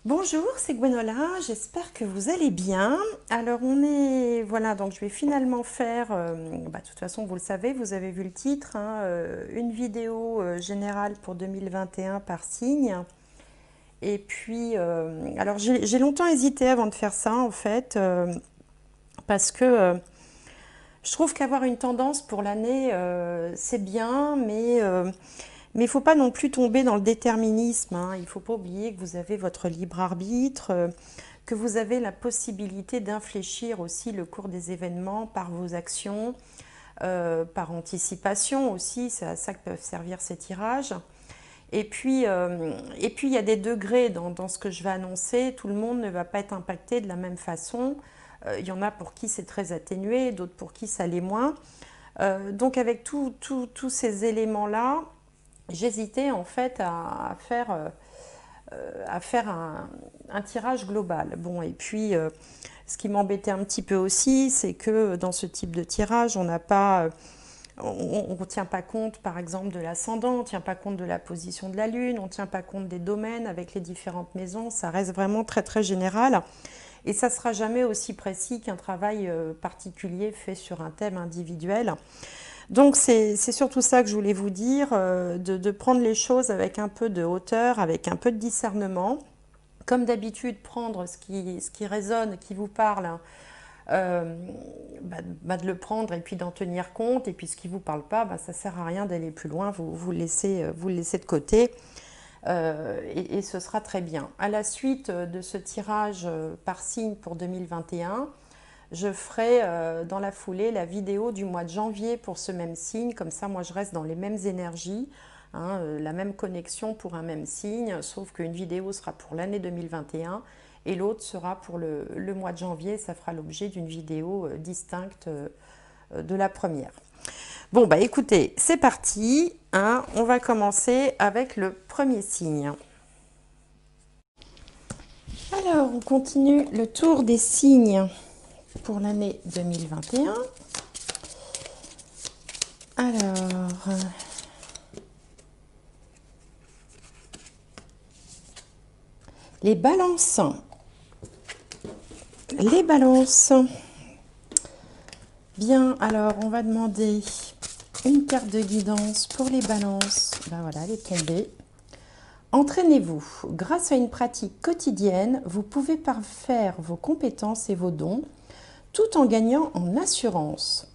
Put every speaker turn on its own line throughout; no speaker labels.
Bonjour, c'est Gwenola, j'espère que vous allez bien. Alors voilà, donc je vais finalement faire, de toute façon vous le savez, vous avez vu le titre, hein, une vidéo générale pour 2021 par signe. Et puis, alors j'ai longtemps hésité avant de faire ça en fait, parce que je trouve qu'avoir une tendance pour l'année, c'est bien, mais il ne faut pas non plus tomber dans le déterminisme, hein. Il ne faut pas oublier que vous avez votre libre arbitre, que vous avez la possibilité d'infléchir aussi le cours des événements par vos actions, par anticipation aussi. C'est à ça que peuvent servir ces tirages. Et puis il y a des degrés dans ce que je vais annoncer. Tout le monde ne va pas être impacté de la même façon. Il y en a pour qui c'est très atténué, d'autres pour qui ça l'est moins. Donc avec tous ces éléments-là, j'hésitais en fait à faire un tirage global. Bon, et puis ce qui m'embêtait un petit peu aussi, c'est que dans ce type de tirage, on n'a pas, on ne tient pas compte par exemple de l'ascendant, on ne tient pas compte de la position de la lune, on ne tient pas compte des domaines avec les différentes maisons, ça reste vraiment très très général. Et ça ne sera jamais aussi précis qu'un travail particulier fait sur un thème individuel. Donc c'est surtout ça que je voulais vous dire, de prendre les choses avec un peu de hauteur, avec un peu de discernement. Comme d'habitude, prendre ce qui résonne, qui vous parle, hein, de le prendre et puis d'en tenir compte. Et puis ce qui ne vous parle pas, ça ne sert à rien d'aller plus loin, vous le laissez de côté. Et ce sera très bien. À la suite de ce tirage par signe pour 2021, je ferai dans la foulée la vidéo du mois de janvier pour ce même signe. Comme ça, moi, je reste dans les mêmes énergies, hein, la même connexion pour un même signe, sauf qu'une vidéo sera pour l'année 2021 et l'autre sera pour le mois de janvier. Ça fera l'objet d'une vidéo distincte de la première. Bon, bah écoutez, c'est parti, hein, on va commencer avec le premier signe. Alors, on continue le tour des signes pour l'année 2021. Alors, les balances. Les balances. Bien, alors on va demander une carte de guidance pour les balances. Ben voilà, elle est tombée. Entraînez-vous. Grâce à une pratique quotidienne, vous pouvez parfaire vos compétences et vos dons tout en gagnant en assurance.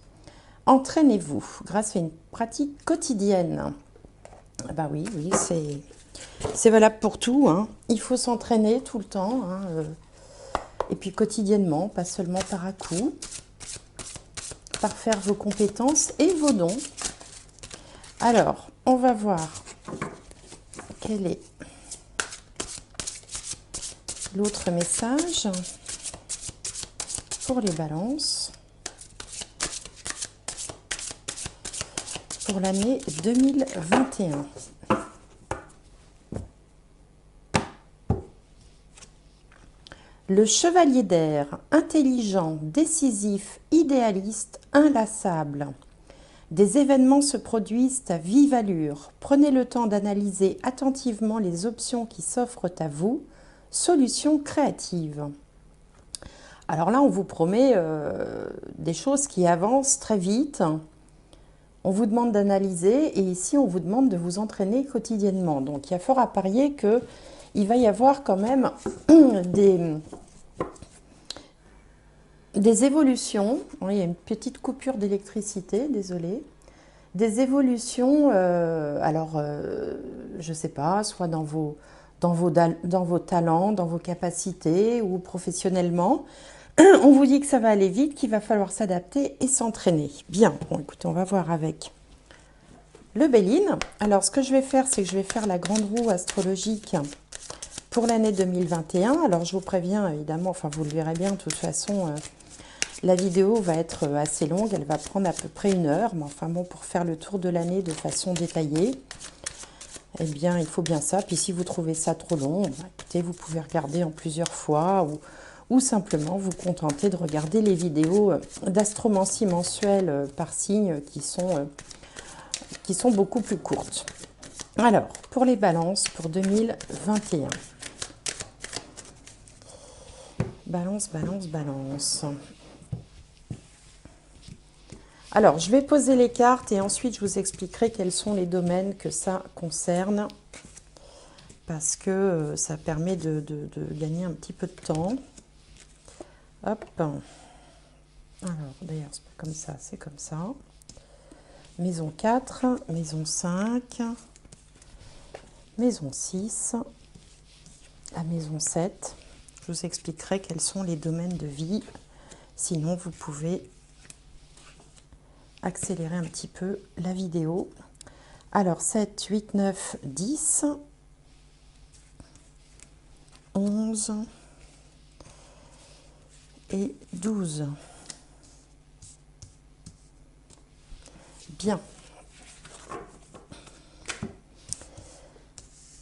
Entraînez-vous grâce à une pratique quotidienne. Ben oui, c'est valable pour tout, hein. Il faut s'entraîner tout le temps, hein, et puis quotidiennement, pas seulement par à coup. Parfaire vos compétences et vos dons. Alors, on va voir quel est l'autre message pour les balances pour l'année 2021. Le chevalier d'air, intelligent, décisif, idéaliste, inlassable. Des événements se produisent à vive allure. Prenez le temps d'analyser attentivement les options qui s'offrent à vous. Solutions créatives. Alors là, on vous promet des choses qui avancent très vite. On vous demande d'analyser et ici, on vous demande de vous entraîner quotidiennement. Donc, il y a fort à parier qu'il va y avoir quand même des évolutions. Il y a une petite coupure d'électricité, désolée. Des évolutions, je ne sais pas, soit dans vos talents, dans vos capacités ou professionnellement. On vous dit que ça va aller vite, qu'il va falloir s'adapter et s'entraîner. Bien, bon, écoutez, on va voir avec le Béline. Alors, ce que je vais faire, c'est que je vais faire la grande roue astrologique pour l'année 2021. Alors, je vous préviens, évidemment, enfin, vous le verrez bien, de toute façon, la vidéo va être assez longue. Elle va prendre à peu près 1 heure. Mais enfin, bon, pour faire le tour de l'année de façon détaillée, eh bien, il faut bien ça. Puis, si vous trouvez ça trop long, écoutez, vous pouvez regarder en plusieurs fois ou simplement vous contenter de regarder les vidéos d'astromancie mensuelle par signe qui sont beaucoup plus courtes. Alors, pour les balances pour 2021. balance, balance, balance. Alors, je vais poser les cartes et ensuite je vous expliquerai quels sont les domaines que ça concerne, parce que ça permet de gagner un petit peu de temps. Hop. Alors, d'ailleurs, c'est pas comme ça, c'est comme ça. Maison 4, maison 5, maison 6, la maison 7. Je vous expliquerai quels sont les domaines de vie. Sinon, vous pouvez accélérer un petit peu la vidéo. Alors, 7, 8, 9, 10, 11 et 12. Bien.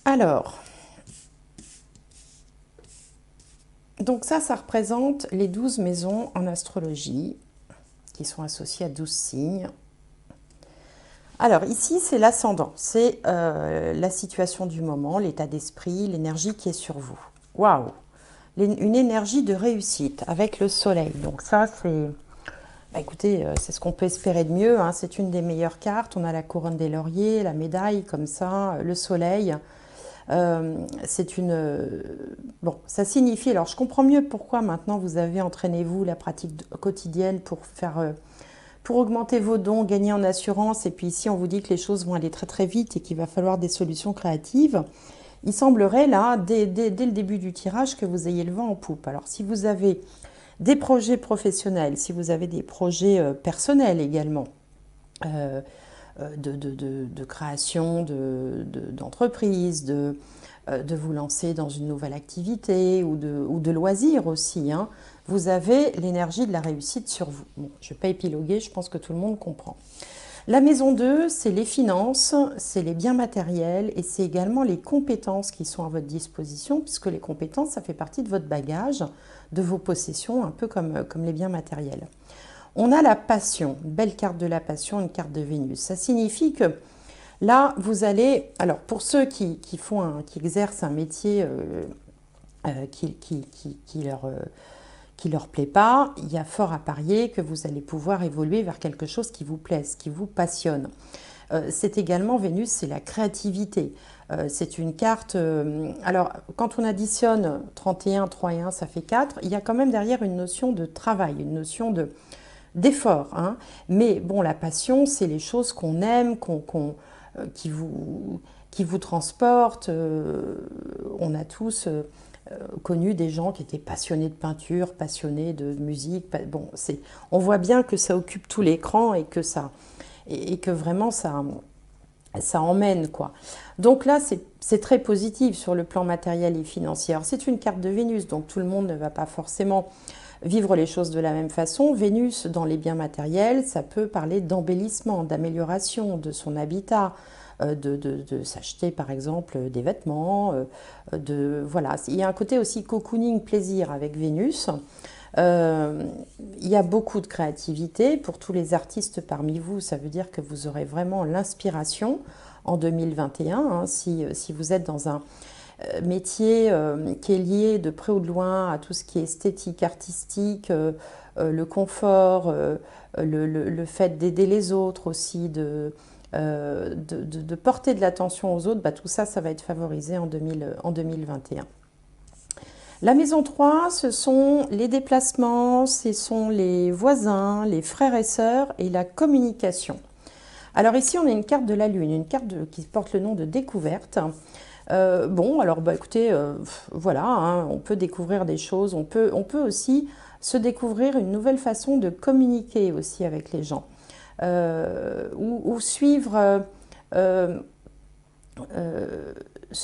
Alors, donc ça représente les 12 maisons en astrologie qui sont associées à 12 signes. Alors ici, c'est l'ascendant, c'est la situation du moment, l'état d'esprit, l'énergie qui est sur vous. Waouh! Une énergie de réussite avec le soleil. Donc ça, c'est... Bah écoutez, c'est ce qu'on peut espérer de mieux, hein. C'est une des meilleures cartes. On a la couronne des lauriers, la médaille comme ça, le soleil. C'est une... Bon, ça signifie... Alors, je comprends mieux pourquoi maintenant vous avez entraîné-vous la pratique quotidienne pour faire... pour augmenter vos dons, gagner en assurance. Et puis ici, on vous dit que les choses vont aller très très vite et qu'il va falloir des solutions créatives. Il semblerait là, dès le début du tirage, que vous ayez le vent en poupe. Alors, si vous avez des projets professionnels, si vous avez des projets personnels également, de création d'entreprise, de vous lancer dans une nouvelle activité ou de loisirs aussi, hein, vous avez l'énergie de la réussite sur vous. Bon, je ne vais pas épiloguer, je pense que tout le monde comprend. La maison 2, c'est les finances, c'est les biens matériels et c'est également les compétences qui sont à votre disposition, puisque les compétences, ça fait partie de votre bagage, de vos possessions, un peu comme les biens matériels. On a la passion, une belle carte de la passion, une carte de Vénus. Ça signifie que là, vous allez... Alors, pour ceux qui exercent un métier qui leur plaît pas, il y a fort à parier que vous allez pouvoir évoluer vers quelque chose qui vous plaise, qui vous passionne. C'est également, Vénus, c'est la créativité. C'est une carte... alors, quand on additionne 31, 3 et 1, ça fait 4. Il y a quand même derrière une notion de travail, une notion d'effort. Hein. Mais bon, la passion, c'est les choses qu'on aime, qui vous transportent. On a tous... connu des gens qui étaient passionnés de peinture, passionnés de musique. Bon, on voit bien que ça occupe tout l'écran et que vraiment ça emmène, quoi. Donc là, c'est très positif sur le plan matériel et financier. Alors, c'est une carte de Vénus, donc tout le monde ne va pas forcément vivre les choses de la même façon. Vénus, dans les biens matériels, ça peut parler d'embellissement, d'amélioration de son habitat, de s'acheter par exemple des vêtements, voilà. Il y a un côté aussi cocooning, plaisir avec Vénus. Il y a beaucoup de créativité. Pour tous les artistes parmi vous, ça veut dire que vous aurez vraiment l'inspiration en 2021, hein, si vous êtes dans un métier qui est lié de près ou de loin à tout ce qui est esthétique, artistique, le confort, le fait d'aider les autres aussi, de porter de l'attention aux autres, bah, tout ça, ça va être favorisé en 2021. La maison 3, ce sont les déplacements, ce sont les voisins, les frères et sœurs et la communication. Alors ici, on a une carte de la Lune, une carte qui porte le nom de découverte. Bon, alors bah, écoutez, voilà, hein, on peut découvrir des choses, on peut aussi se découvrir une nouvelle façon de communiquer aussi avec les gens. Ou suivre, se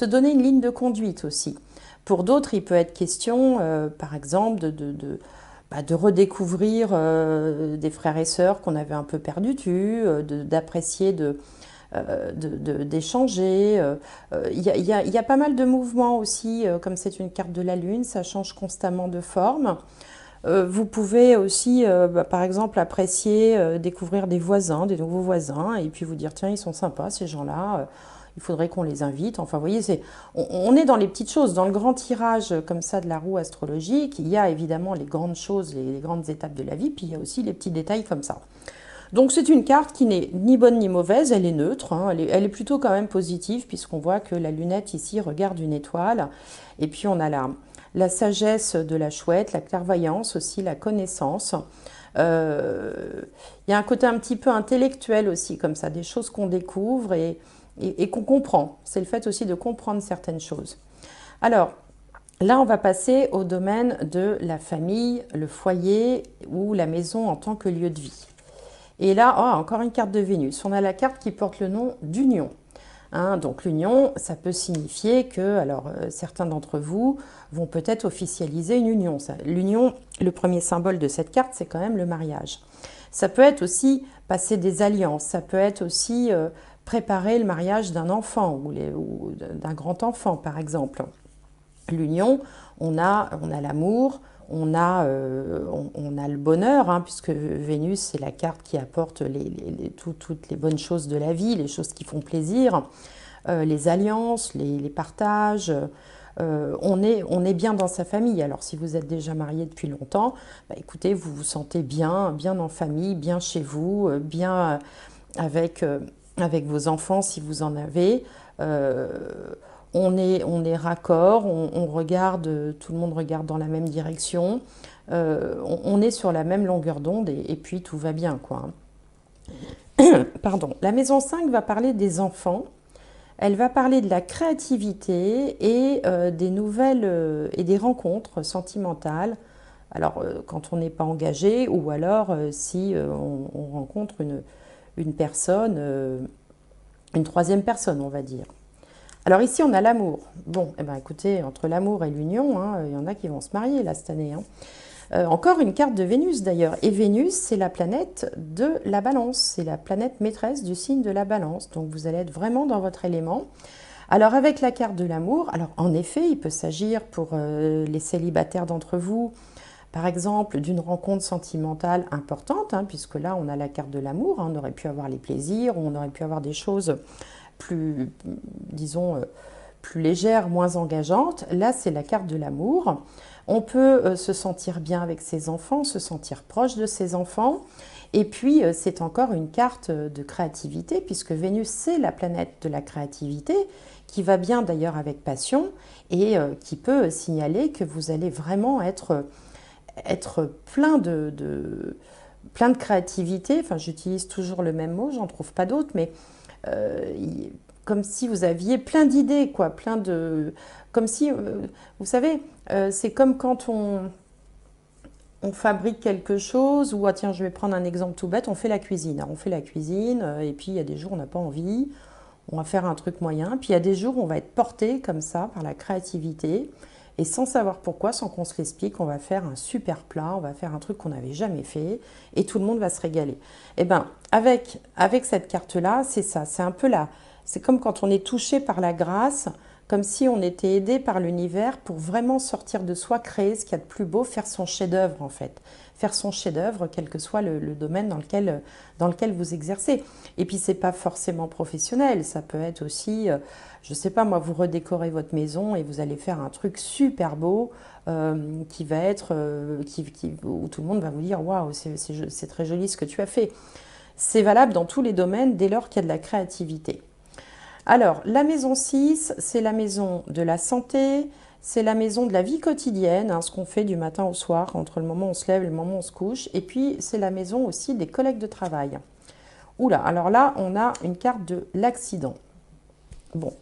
donner une ligne de conduite aussi. Pour d'autres, il peut être question, par exemple, de redécouvrir des frères et sœurs qu'on avait un peu perdus de vue, d'apprécier, d'échanger. Il y a pas mal de mouvements aussi, comme c'est une carte de la Lune, ça change constamment de forme. Vous pouvez aussi, par exemple, apprécier, découvrir des voisins, des nouveaux voisins, et puis vous dire, tiens, ils sont sympas, ces gens-là. il faudrait qu'on les invite. Enfin, vous voyez, on est dans les petites choses. Dans le grand tirage comme ça de la roue astrologique, il y a évidemment les grandes choses, les grandes étapes de la vie, puis il y a aussi les petits détails comme ça. Donc c'est une carte qui n'est ni bonne ni mauvaise, elle est neutre, hein, elle est plutôt quand même positive, puisqu'on voit que la lunette ici regarde une étoile, et puis on a la sagesse de la chouette, la clairvoyance aussi, la connaissance. Il y a un côté un petit peu intellectuel aussi, comme ça, des choses qu'on découvre et qu'on comprend. C'est le fait aussi de comprendre certaines choses. Alors, là, on va passer au domaine de la famille, le foyer ou la maison en tant que lieu de vie. Et là, oh, encore une carte de Vénus. On a la carte qui porte le nom d'union. Hein, donc l'union, ça peut signifier que, alors certains d'entre vous vont peut-être officialiser une union. L'union, le premier symbole de cette carte, c'est quand même le mariage. Ça peut être aussi passer des alliances, ça peut être aussi préparer le mariage d'un enfant ou d'un grand enfant, par exemple. L'union, on a l'amour, on a le bonheur, hein, puisque Vénus, c'est la carte qui apporte toutes les bonnes choses de la vie, les choses qui font plaisir, les alliances, les partages. On est bien dans sa famille. Alors, si vous êtes déjà marié depuis longtemps, bah, écoutez, vous vous sentez bien en famille, bien chez vous, bien avec vos enfants si vous en avez. On est raccord, on regarde, tout le monde regarde dans la même direction, on est sur la même longueur d'onde et puis tout va bien, quoi. Pardon. La maison 5 va parler des enfants, elle va parler de la créativité et des nouvelles et des rencontres sentimentales. Alors, quand on n'est pas engagé ou alors si on rencontre une personne, une troisième personne, on va dire. Alors ici, on a l'amour. Bon, eh ben, écoutez, entre l'amour et l'union, hein, il y en a qui vont se marier là cette année. Hein. Encore une carte de Vénus d'ailleurs. Et Vénus, c'est la planète de la balance. C'est la planète maîtresse du signe de la balance. Donc vous allez être vraiment dans votre élément. Alors avec la carte de l'amour, alors en effet, il peut s'agir pour les célibataires d'entre vous, par exemple, d'une rencontre sentimentale importante, hein, puisque là, on a la carte de l'amour. Hein, on aurait pu avoir les plaisirs, on aurait pu avoir des choses plus, disons, plus légère, moins engageante. Là, c'est la carte de l'amour. On peut se sentir bien avec ses enfants, se sentir proche de ses enfants. Et puis, c'est encore une carte de créativité, puisque Vénus, c'est la planète de la créativité, qui va bien d'ailleurs avec passion, et qui peut signaler que vous allez vraiment être plein de créativité. Enfin, j'utilise toujours le même mot, j'en trouve pas d'autre, mais comme si vous aviez plein d'idées, quoi, comme si, vous savez, c'est comme quand on fabrique quelque chose, ou, ah, tiens, je vais prendre un exemple tout bête, on fait la cuisine. Alors, on fait la cuisine, et puis il y a des jours où on n'a pas envie, on va faire un truc moyen, puis il y a des jours où on va être porté comme ça par la créativité, et sans savoir pourquoi, sans qu'on se l'explique, on va faire un super plat, on va faire un truc qu'on n'avait jamais fait, et tout le monde va se régaler. Et bien, avec cette carte-là, c'est ça, c'est un peu c'est comme quand on est touché par la grâce, comme si on était aidé par l'univers pour vraiment sortir de soi, créer ce qu'il y a de plus beau, faire son chef-d'œuvre en fait. Faire son chef-d'œuvre, quel que soit le domaine dans lequel vous exercez. Et puis, c'est pas forcément professionnel, ça peut être aussi, je sais pas moi, vous redécorez votre maison et vous allez faire un truc super beau qui va être, où tout le monde va vous dire waouh, c'est très joli ce que tu as fait. C'est valable dans tous les domaines dès lors qu'il y a de la créativité. Alors, la maison 6, c'est la maison de la santé, c'est la maison de la vie quotidienne, hein, ce qu'on fait du matin au soir, entre le moment où on se lève et le moment où on se couche. Et puis, c'est la maison aussi des collègues de travail. Oula, alors là, on a une carte de l'accident. Bon,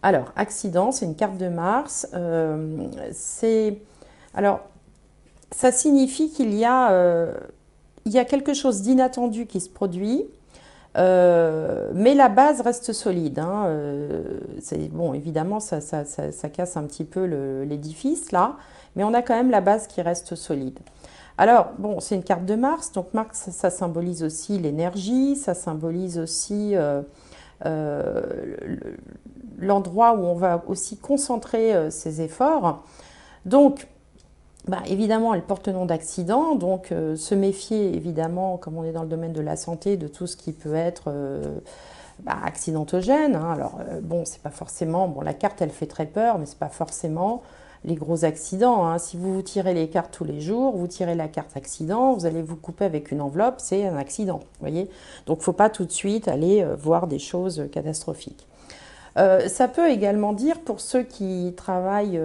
alors, accident, c'est une carte de Mars. Alors, ça signifie qu'il y a quelque chose d'inattendu qui se produit. Mais la base reste solide. Hein. Bon, évidemment, ça casse un petit peu l'édifice, là, mais on a quand même la base qui reste solide. Alors, bon, c'est une carte de Mars, donc Mars, ça symbolise aussi l'énergie, ça symbolise aussi l'endroit où on va aussi concentrer ses efforts. Donc, bah, évidemment, elle porte le nom d'accident, donc se méfier, évidemment, comme on est dans le domaine de la santé, de tout ce qui peut être accidentogènes, hein. Alors, bon, c'est pas forcément... Bon, la carte, elle fait très peur, mais c'est pas forcément les gros accidents, hein. Si vous tirez les cartes tous les jours, vous tirez la carte accident, vous allez vous couper avec une enveloppe, c'est un accident, vous voyez. Donc, faut pas tout de suite aller voir des choses catastrophiques. Ça peut également dire, pour ceux qui travaillent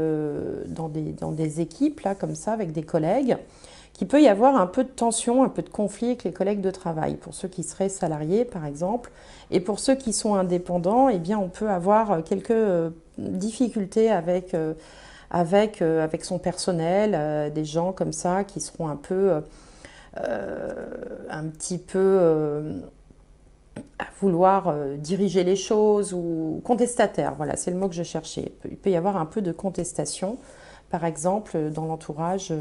dans des équipes, là, comme ça, avec des collègues, qu'il peut y avoir un peu de tension, un peu de conflit avec les collègues de travail. Pour ceux qui seraient salariés, par exemple, et pour ceux qui sont indépendants, eh bien, on peut avoir quelques difficultés avec son personnel, des gens comme ça qui seront un petit peu à vouloir diriger les choses ou contestataire. Voilà, c'est le mot que je cherchais. Il peut y avoir un peu de contestation, par exemple dans l'entourage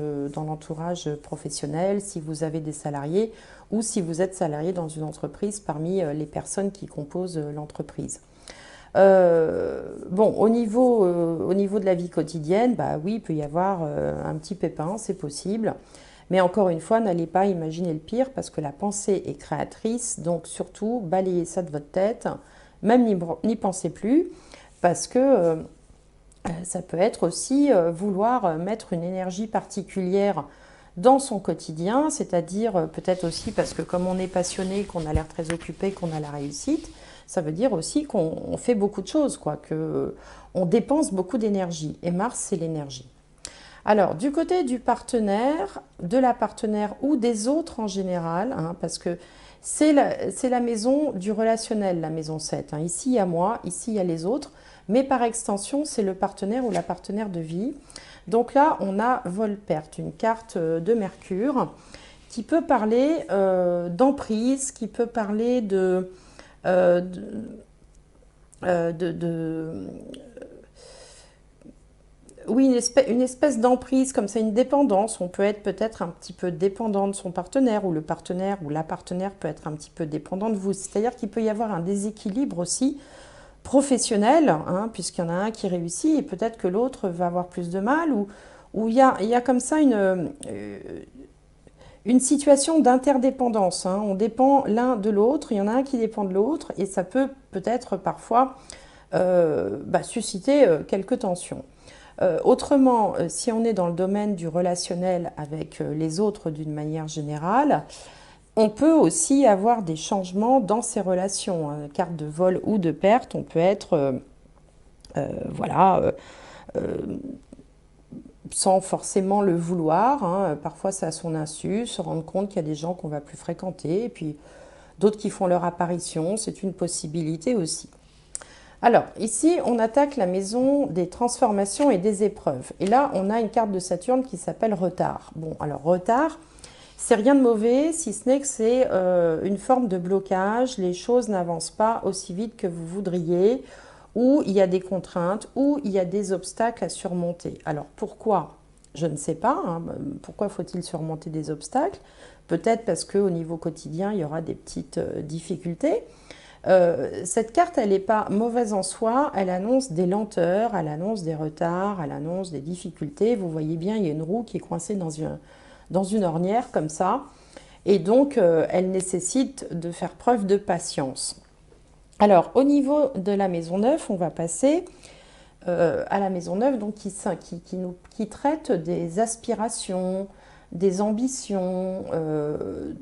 professionnel, si vous avez des salariés ou si vous êtes salarié dans une entreprise parmi les personnes qui composent l'entreprise. Bon, au niveau de la vie quotidienne, bah oui, il peut y avoir un petit pépin, c'est possible. Mais encore une fois, n'allez pas imaginer le pire parce que la pensée est créatrice. Donc surtout, balayez ça de votre tête, même n'y pensez plus, parce que ça peut être aussi vouloir mettre une énergie particulière dans son quotidien, c'est-à-dire peut-être aussi parce que comme on est passionné, qu'on a l'air très occupé, qu'on a la réussite, ça veut dire aussi qu'on fait beaucoup de choses, quoi, qu'on dépense beaucoup d'énergie. Et Mars, c'est l'énergie. Alors, du côté du partenaire, de la partenaire ou des autres en général, hein, parce que c'est la maison du relationnel, la maison 7. Hein. Ici, il y a moi, ici, il y a les autres, mais par extension, c'est le partenaire ou la partenaire de vie. Donc là, on a Vol-Perte, une carte de Mercure, qui peut parler d'emprise, qui peut parler euh, de, de oui, une espèce d'emprise, comme ça, une dépendance. On peut être peut-être un petit peu dépendant de son partenaire, ou le partenaire ou la partenaire peut être un petit peu dépendant de vous. C'est-à-dire qu'il peut y avoir un déséquilibre aussi professionnel, hein, puisqu'il y en a un qui réussit et peut-être que l'autre va avoir plus de mal, ou il y a comme ça une situation d'interdépendance. Hein. On dépend l'un de l'autre, il y en a un qui dépend de l'autre, et ça peut peut-être parfois susciter quelques tensions. Autrement, si on est dans le domaine du relationnel avec les autres d'une manière générale, on peut aussi avoir des changements dans ces relations. Hein. Carte de vol ou de perte, on peut être, voilà, sans forcément le vouloir. Hein. Parfois, c'est à son insu, se rendre compte qu'il y a des gens qu'on va plus fréquenter, et puis d'autres qui font leur apparition, c'est une possibilité aussi. Alors, ici, on attaque la maison des transformations et des épreuves. Et là, on a une carte de Saturne qui s'appelle retard. Bon, alors retard, c'est rien de mauvais, si ce n'est que c'est une forme de blocage. Les choses n'avancent pas aussi vite que vous voudriez, ou il y a des contraintes, ou il y a des obstacles à surmonter. Alors, pourquoi? Je ne sais pas. Hein. Pourquoi faut-il surmonter des obstacles? Peut-être parce qu'au niveau quotidien, il y aura des petites difficultés. Cette carte, elle n'est pas mauvaise en soi, elle annonce des lenteurs, elle annonce des retards, elle annonce des difficultés. Vous voyez bien, il y a une roue qui est coincée dans une ornière comme ça, et donc elle nécessite de faire preuve de patience. Alors, au niveau de la maison 9, on va passer à la maison 9, donc qui traite des aspirations, des ambitions,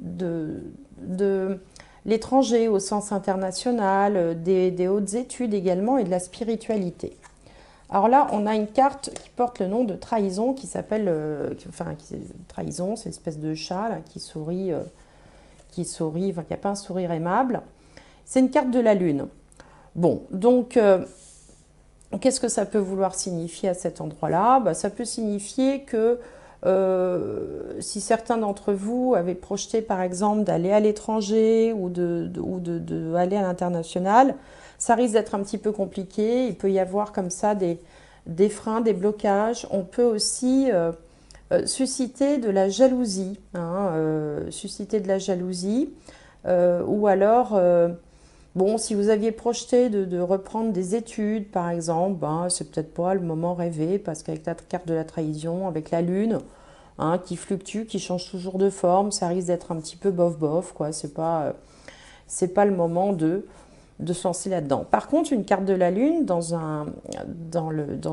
de l'étranger au sens international, des hautes études également et de la spiritualité. Alors là, on a une carte qui porte le nom de trahison qui s'appelle, trahison, c'est une espèce de chat là, qui sourit, enfin, qui n'a pas un sourire aimable. C'est une carte de la Lune. Bon, donc, qu'est-ce que ça peut vouloir signifier à cet endroit-là? Ça peut signifier que si certains d'entre vous avaient projeté par exemple d'aller à l'étranger ou d'aller à l'international, ça risque d'être un petit peu compliqué. Il peut y avoir comme ça des freins, des blocages. On peut aussi susciter de la jalousie, hein, ou alors bon, si vous aviez projeté de reprendre des études, par exemple, c'est peut-être pas le moment rêvé, parce qu'avec la carte de la trahison, avec la Lune, hein, qui fluctue, qui change toujours de forme, ça risque d'être un petit peu bof-bof, quoi. C'est pas le moment de... de se lancer là-dedans. Par contre, une carte de la Lune dans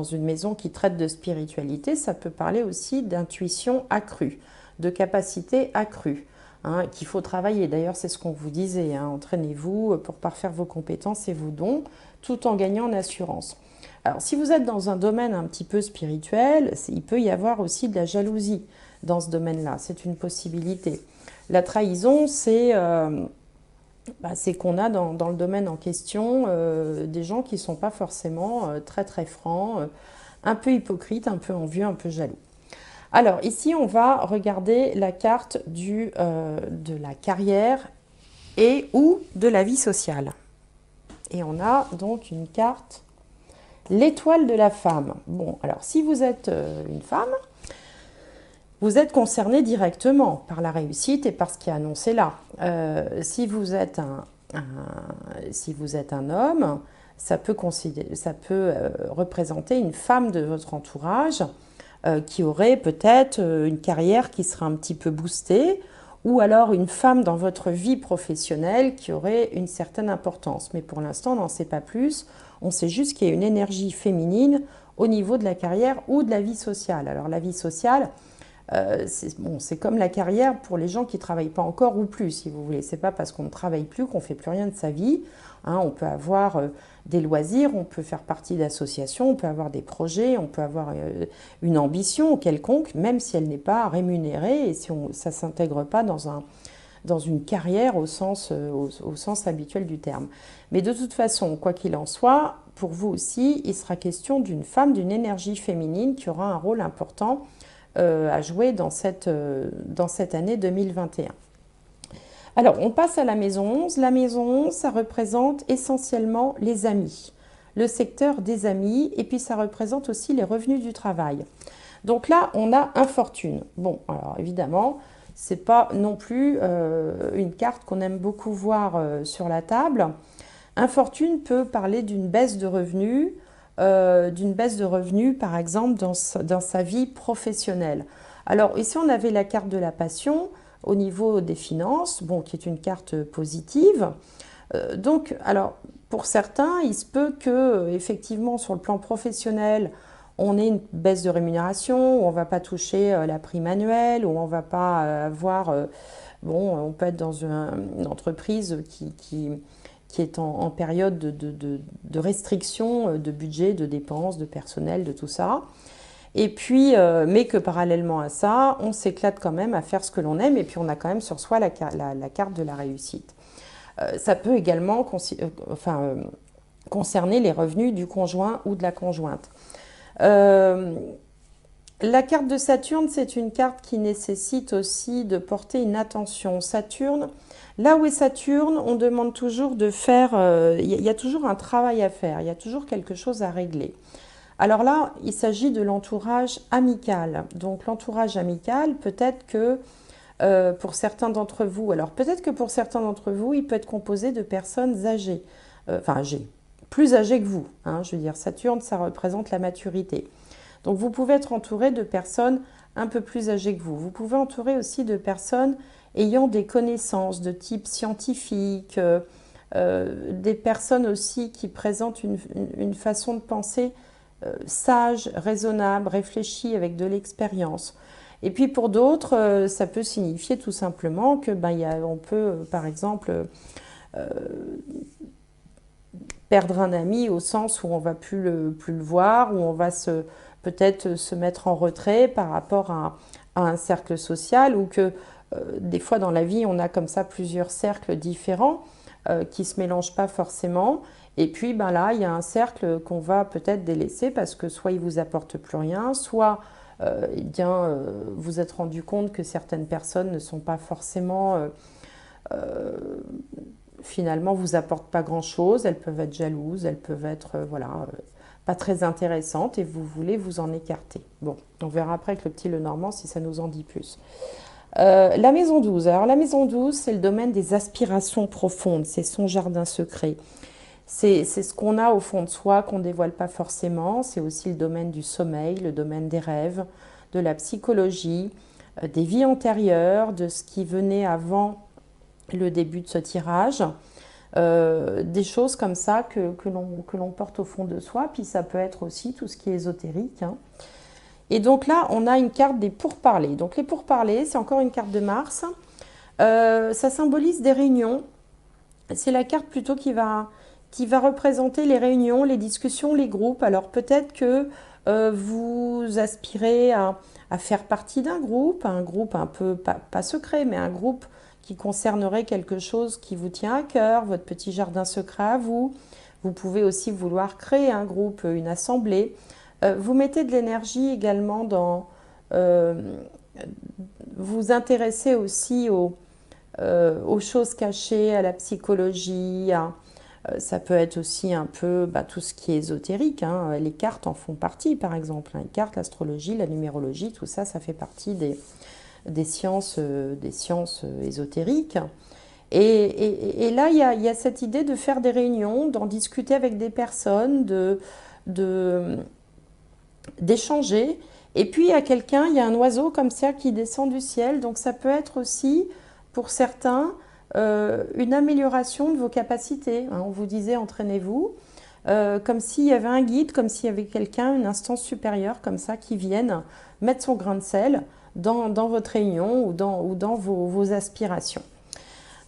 une maison qui traite de spiritualité, ça peut parler aussi d'intuition accrue, de capacité accrue, hein, qu'il faut travailler. D'ailleurs, c'est ce qu'on vous disait, hein, entraînez-vous pour parfaire vos compétences et vos dons, tout en gagnant en assurance. Alors, si vous êtes dans un domaine un petit peu spirituel, il peut y avoir aussi de la jalousie dans ce domaine-là, c'est une possibilité. La trahison, c'est qu'on a dans le domaine en question des gens qui ne sont pas forcément très très francs, un peu hypocrites, un peu envieux, un peu jaloux. Alors ici, on va regarder la carte de la carrière et ou de la vie sociale. Et on a donc une carte, l'étoile de la femme. Bon, alors si vous êtes une femme, vous êtes concerné directement par la réussite et par ce qui est annoncé là. Si vous êtes un homme, ça peut représenter une femme de votre entourage qui aurait peut-être une carrière qui serait un petit peu boostée, ou alors une femme dans votre vie professionnelle qui aurait une certaine importance. Mais pour l'instant, on n'en sait pas plus. On sait juste qu'il y a une énergie féminine au niveau de la carrière ou de la vie sociale. Alors la vie sociale, c'est comme la carrière pour les gens qui ne travaillent pas encore ou plus, si vous voulez. C'est pas parce qu'on ne travaille plus qu'on ne fait plus rien de sa vie. Hein, on peut avoir des loisirs, on peut faire partie d'associations, on peut avoir des projets, on peut avoir une ambition quelconque, même si elle n'est pas rémunérée et si ça ne s'intègre pas dans une carrière au sens habituel du terme. Mais de toute façon, quoi qu'il en soit, pour vous aussi, il sera question d'une femme, d'une énergie féminine qui aura un rôle important à jouer dans cette année 2021. Alors, on passe à la maison 11. La maison 11, ça représente essentiellement les amis, le secteur des amis, et puis ça représente aussi les revenus du travail. Donc là, on a infortune. Bon, alors évidemment, c'est pas non plus une carte qu'on aime beaucoup voir sur la table. Infortune peut parler d'une baisse de revenus, par exemple, dans sa vie professionnelle. Alors ici, on avait la carte de la passion au niveau des finances, bon, qui est une carte positive. Donc, alors, pour certains, il se peut que, effectivement, sur le plan professionnel, on ait une baisse de rémunération, où on ne va pas toucher la prime annuelle, où on ne va pas avoir... bon, on peut être dans une entreprise qui est en période de restriction de budget, de dépenses, de personnel, de tout ça. Et puis, mais que parallèlement à ça, on s'éclate quand même à faire ce que l'on aime, et puis on a quand même sur soi la carte de la réussite. Ça peut également concerner les revenus du conjoint ou de la conjointe. La carte de Saturne, c'est une carte qui nécessite aussi de porter une attention. Saturne, là où est Saturne, on demande toujours de faire... Il y a toujours un travail à faire, il y a toujours quelque chose à régler. Alors là, il s'agit de l'entourage amical. Donc l'entourage amical, peut-être que pour certains d'entre vous, il peut être composé de personnes âgées, âgées, plus âgées que vous. Hein, je veux dire, Saturne, ça représente la maturité. Donc vous pouvez être entouré de personnes un peu plus âgées que vous. Vous pouvez entourer aussi de personnes ayant des connaissances de type scientifique, des personnes aussi qui présentent une façon de penser sage, raisonnable, réfléchie, avec de l'expérience. Et puis pour d'autres, ça peut signifier tout simplement que on peut, par exemple, perdre un ami au sens où on ne va plus le voir, où on va peut-être se mettre en retrait par rapport à un cercle social, ou que des fois dans la vie, on a comme ça plusieurs cercles différents qui ne se mélangent pas forcément. Et puis là, il y a un cercle qu'on va peut-être délaisser parce que soit il ne vous apporte plus rien, soit vous êtes rendu compte que certaines personnes ne sont pas forcément, finalement, vous apportent pas grand-chose. Elles peuvent être jalouses, elles peuvent être, pas très intéressantes et vous voulez vous en écarter. Bon, on verra après avec le petit Lenormand si ça nous en dit plus. La maison 12. Alors la maison 12, c'est le domaine des aspirations profondes, c'est son jardin secret. C'est ce qu'on a au fond de soi, qu'on ne dévoile pas forcément. C'est aussi le domaine du sommeil, le domaine des rêves, de la psychologie, des vies antérieures, de ce qui venait avant le début de ce tirage. des choses comme ça que l'on porte au fond de soi. Puis ça peut être aussi tout ce qui est ésotérique, hein. Et donc là, on a une carte des pourparlers. Donc les pourparlers, c'est encore une carte de Mars. Ça symbolise des réunions. C'est la carte plutôt qui va représenter les réunions, les discussions, les groupes. Alors peut-être que vous aspirez à faire partie d'un groupe, un groupe un peu, pas secret, mais un groupe qui concernerait quelque chose qui vous tient à cœur, votre petit jardin secret à vous. Vous pouvez aussi vouloir créer un groupe, une assemblée. Vous mettez de l'énergie également dans... vous intéressez aussi aux choses cachées, à la psychologie, ça peut être aussi un peu tout ce qui est ésotérique, hein. Les cartes en font partie, par exemple, hein. Les cartes, l'astrologie, la numérologie, tout ça, ça fait partie des sciences ésotériques. Et là, il y a cette idée de faire des réunions, d'en discuter avec des personnes, d'échanger. Et puis, il y a quelqu'un, il y a un oiseau comme ça qui descend du ciel. Donc, ça peut être aussi, pour certains, une amélioration de vos capacités, hein. On vous disait, entraînez-vous. Comme s'il y avait un guide, comme s'il y avait quelqu'un, une instance supérieure, comme ça, qui vienne mettre son grain de sel dans votre réunion ou dans vos aspirations.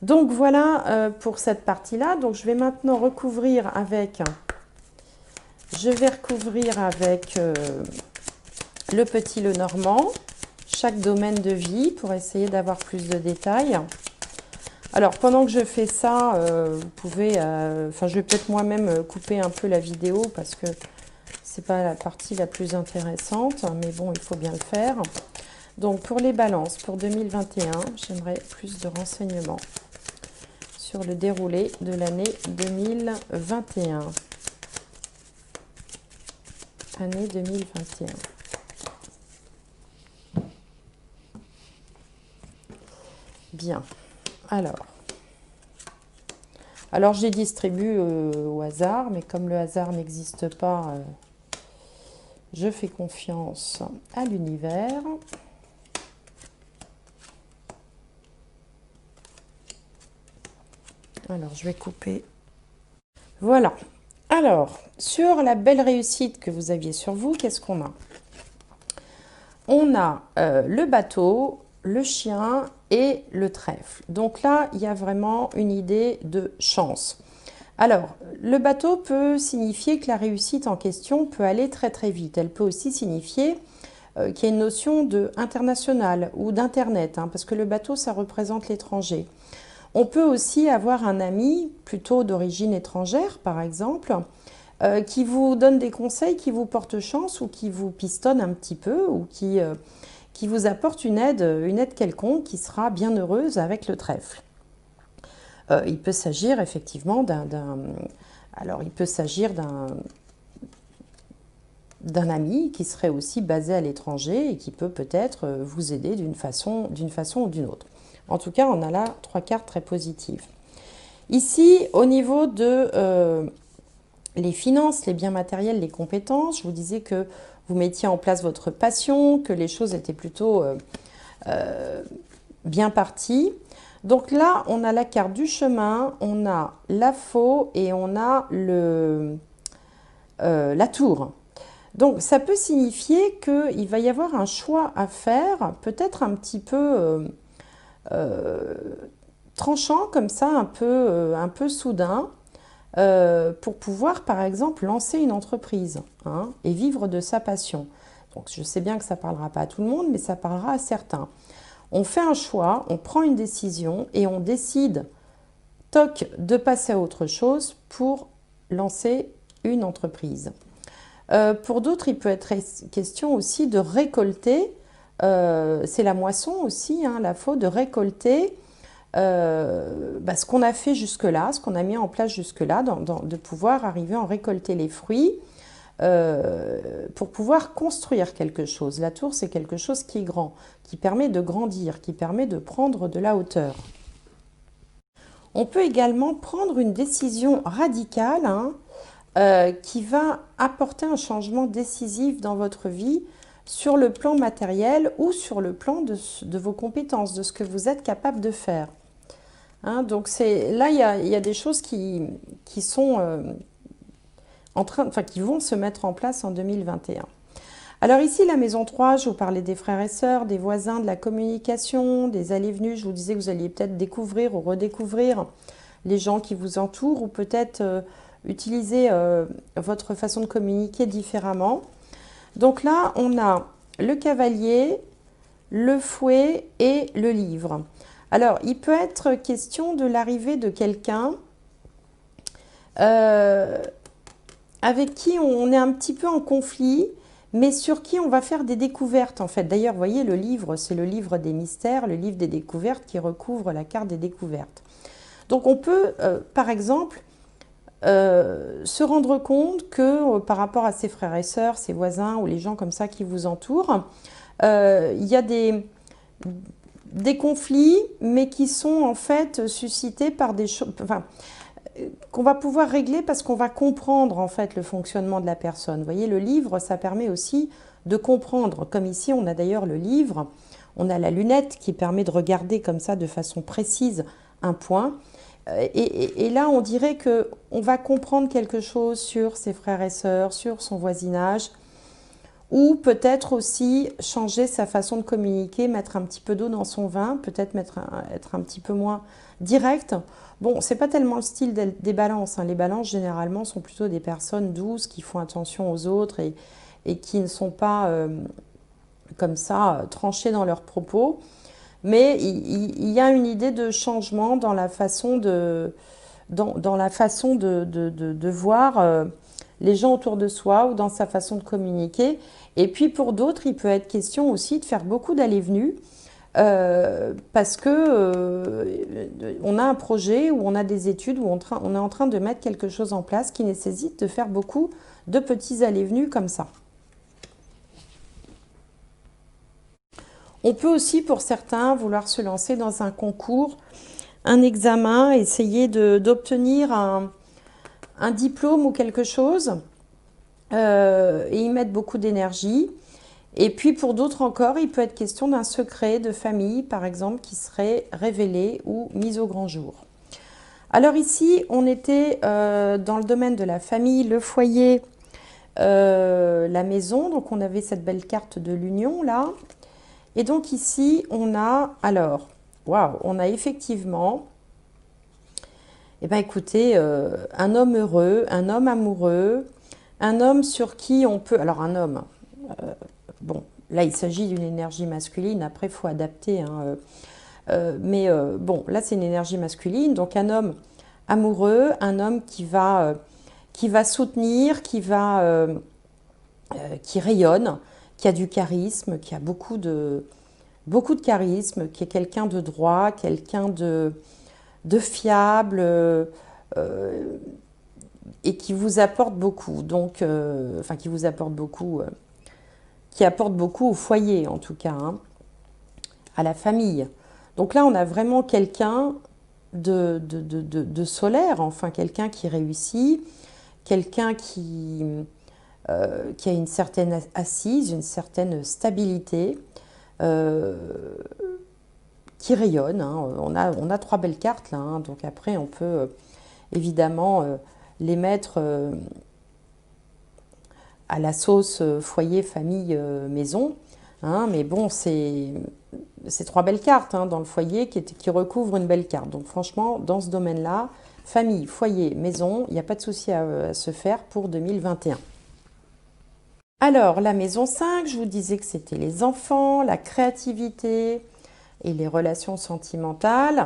Donc, voilà pour cette partie-là. Donc, je vais maintenant recouvrir avec... Je vais recouvrir avec le petit Lenormand, chaque domaine de vie, pour essayer d'avoir plus de détails. Alors, pendant que je fais ça, vous pouvez... je vais peut-être moi-même couper un peu la vidéo parce que c'est pas la partie la plus intéressante, mais bon, il faut bien le faire. Donc, pour les balances, pour 2021, j'aimerais plus de renseignements sur le déroulé de l'année 2021. Année 2021. Bien. Alors je les distribue au hasard, mais comme le hasard n'existe pas, je fais confiance à l'univers. Alors je vais couper. Voilà. Alors, sur la belle réussite que vous aviez sur vous, qu'est-ce qu'on a? On a le bateau, le chien et le trèfle. Donc là, il y a vraiment une idée de chance. Alors, le bateau peut signifier que la réussite en question peut aller très très vite. Elle peut aussi signifier qu'il y a une notion de international ou d'internet, hein, parce que le bateau, ça représente l'étranger. On peut aussi avoir un ami plutôt d'origine étrangère, par exemple, qui vous donne des conseils, qui vous porte chance ou qui vous pistonne un petit peu ou qui vous apporte une aide quelconque qui sera bien heureuse avec le trèfle. Il peut s'agir effectivement d'un ami qui serait aussi basé à l'étranger et qui peut peut-être vous aider d'une façon ou d'une autre. En tout cas, on a là 3 cartes très positives. Ici, au niveau de les finances, les biens matériels, les compétences, je vous disais que vous mettiez en place votre passion, que les choses étaient plutôt bien parties. Donc là, on a la carte du chemin, on a la faux et on a la tour. Donc ça peut signifier qu'il va y avoir un choix à faire, peut-être un petit peu tranchant comme ça, un peu soudain, pour pouvoir par exemple lancer une entreprise, hein, et vivre de sa passion. Donc je sais bien que ça ne parlera pas à tout le monde, mais ça parlera à certains. On fait un choix, on prend une décision et on décide, toc, de passer à autre chose pour lancer une entreprise. Pour d'autres, il peut être question aussi de récolter, c'est la moisson aussi, hein, la faux, de récolter ce qu'on a fait jusque-là, ce qu'on a mis en place jusque-là, de pouvoir arriver à en récolter les fruits pour pouvoir construire quelque chose. La tour, c'est quelque chose qui est grand, qui permet de grandir, qui permet de prendre de la hauteur. On peut également prendre une décision radicale, hein, qui va apporter un changement décisif dans votre vie sur le plan matériel ou sur le plan de vos compétences, de ce que vous êtes capable de faire. Hein, donc là, il y a des choses qui sont enfin, qui vont se mettre en place en 2021. Alors ici, la maison 3, je vous parlais des frères et sœurs, des voisins, de la communication, des allées-venues. Je vous disais que vous alliez peut-être découvrir ou redécouvrir les gens qui vous entourent ou peut-être utiliser votre façon de communiquer différemment. Donc là, on a le cavalier, le fouet et le livre. Alors, il peut être question de l'arrivée de quelqu'un euh, avec qui on est un petit peu en conflit, mais sur qui on va faire des découvertes en fait. D'ailleurs, vous voyez, le livre, c'est le livre des mystères, le livre des découvertes qui recouvre la carte des découvertes. Donc on peut, par exemple, se rendre compte que par rapport à ses frères et sœurs, ses voisins ou les gens comme ça qui vous entourent, il y a des conflits, mais qui sont en fait suscités par des choses, enfin, qu'on va pouvoir régler parce qu'on va comprendre en fait le fonctionnement de la personne. Vous voyez, le livre, ça permet aussi de comprendre. Comme ici, on a d'ailleurs le livre, on a la lunette qui permet de regarder comme ça de façon précise un point. Et là, on dirait que on va comprendre quelque chose sur ses frères et sœurs, sur son voisinage, ou peut-être aussi changer sa façon de communiquer, mettre un petit peu d'eau dans son vin, peut-être être un petit peu moins direct. Bon, c'est pas tellement le style des balances, hein. Les balances, généralement, sont plutôt des personnes douces qui font attention aux autres et qui ne sont pas comme ça tranchées dans leurs propos. Mais il y a une idée de changement dans la façon dans la façon de voir les gens autour de soi ou dans sa façon de communiquer. Et puis pour d'autres, il peut être question aussi de faire beaucoup d'allées-venues parce que on a un projet ou on a des études où on est en train de mettre quelque chose en place qui nécessite de faire beaucoup de petits allées-venues comme ça. On peut aussi, pour certains, vouloir se lancer dans un concours, un examen, essayer d'obtenir un diplôme ou quelque chose et y mettre beaucoup d'énergie. Et puis pour d'autres encore, il peut être question d'un secret de famille, par exemple, qui serait révélé ou mis au grand jour. Alors ici, on était dans le domaine de la famille, le foyer, la maison. Donc on avait cette belle carte de l'union là. Et donc ici, on a, alors, waouh, on a effectivement, eh bien écoutez, un homme heureux, un homme amoureux, un homme sur qui on peut, alors un homme, bon, là il s'agit d'une énergie masculine, après il faut adapter, hein, mais bon, là c'est une énergie masculine, donc un homme amoureux, un homme qui va soutenir, qui rayonne, qui a du charisme, qui a beaucoup de charisme, qui est quelqu'un de droit, quelqu'un de fiable et qui vous apporte beaucoup. Donc, enfin, qui vous apporte beaucoup, qui apporte beaucoup au foyer en tout cas, hein, à la famille. Donc là, on a vraiment quelqu'un de solaire, enfin, quelqu'un qui réussit, quelqu'un qui a une certaine assise, une certaine stabilité, qui rayonne, hein. On a trois belles cartes là, hein. Donc après on peut évidemment les mettre à la sauce foyer, famille, maison, hein. Mais bon, c'est trois belles cartes, hein, dans le foyer qui recouvrent une belle carte. Donc franchement, dans ce domaine-là, famille, foyer, maison, il n'y a pas de souci à se faire pour 2021. Alors, la maison 5, je vous disais que c'était les enfants, la créativité et les relations sentimentales.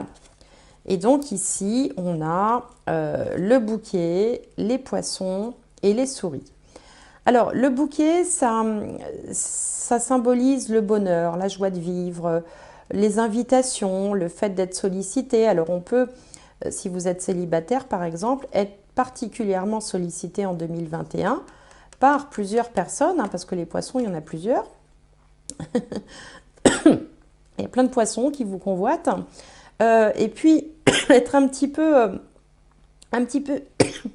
Et donc ici, on a le bouquet, les poissons et les souris. Alors, le bouquet, ça symbolise le bonheur, la joie de vivre, les invitations, le fait d'être sollicité. Alors, on peut, si vous êtes célibataire par exemple, être particulièrement sollicité en 2021 par plusieurs personnes, hein, parce que les poissons, il y en a plusieurs. Il y a plein de poissons qui vous convoitent. Et puis, être un petit peu,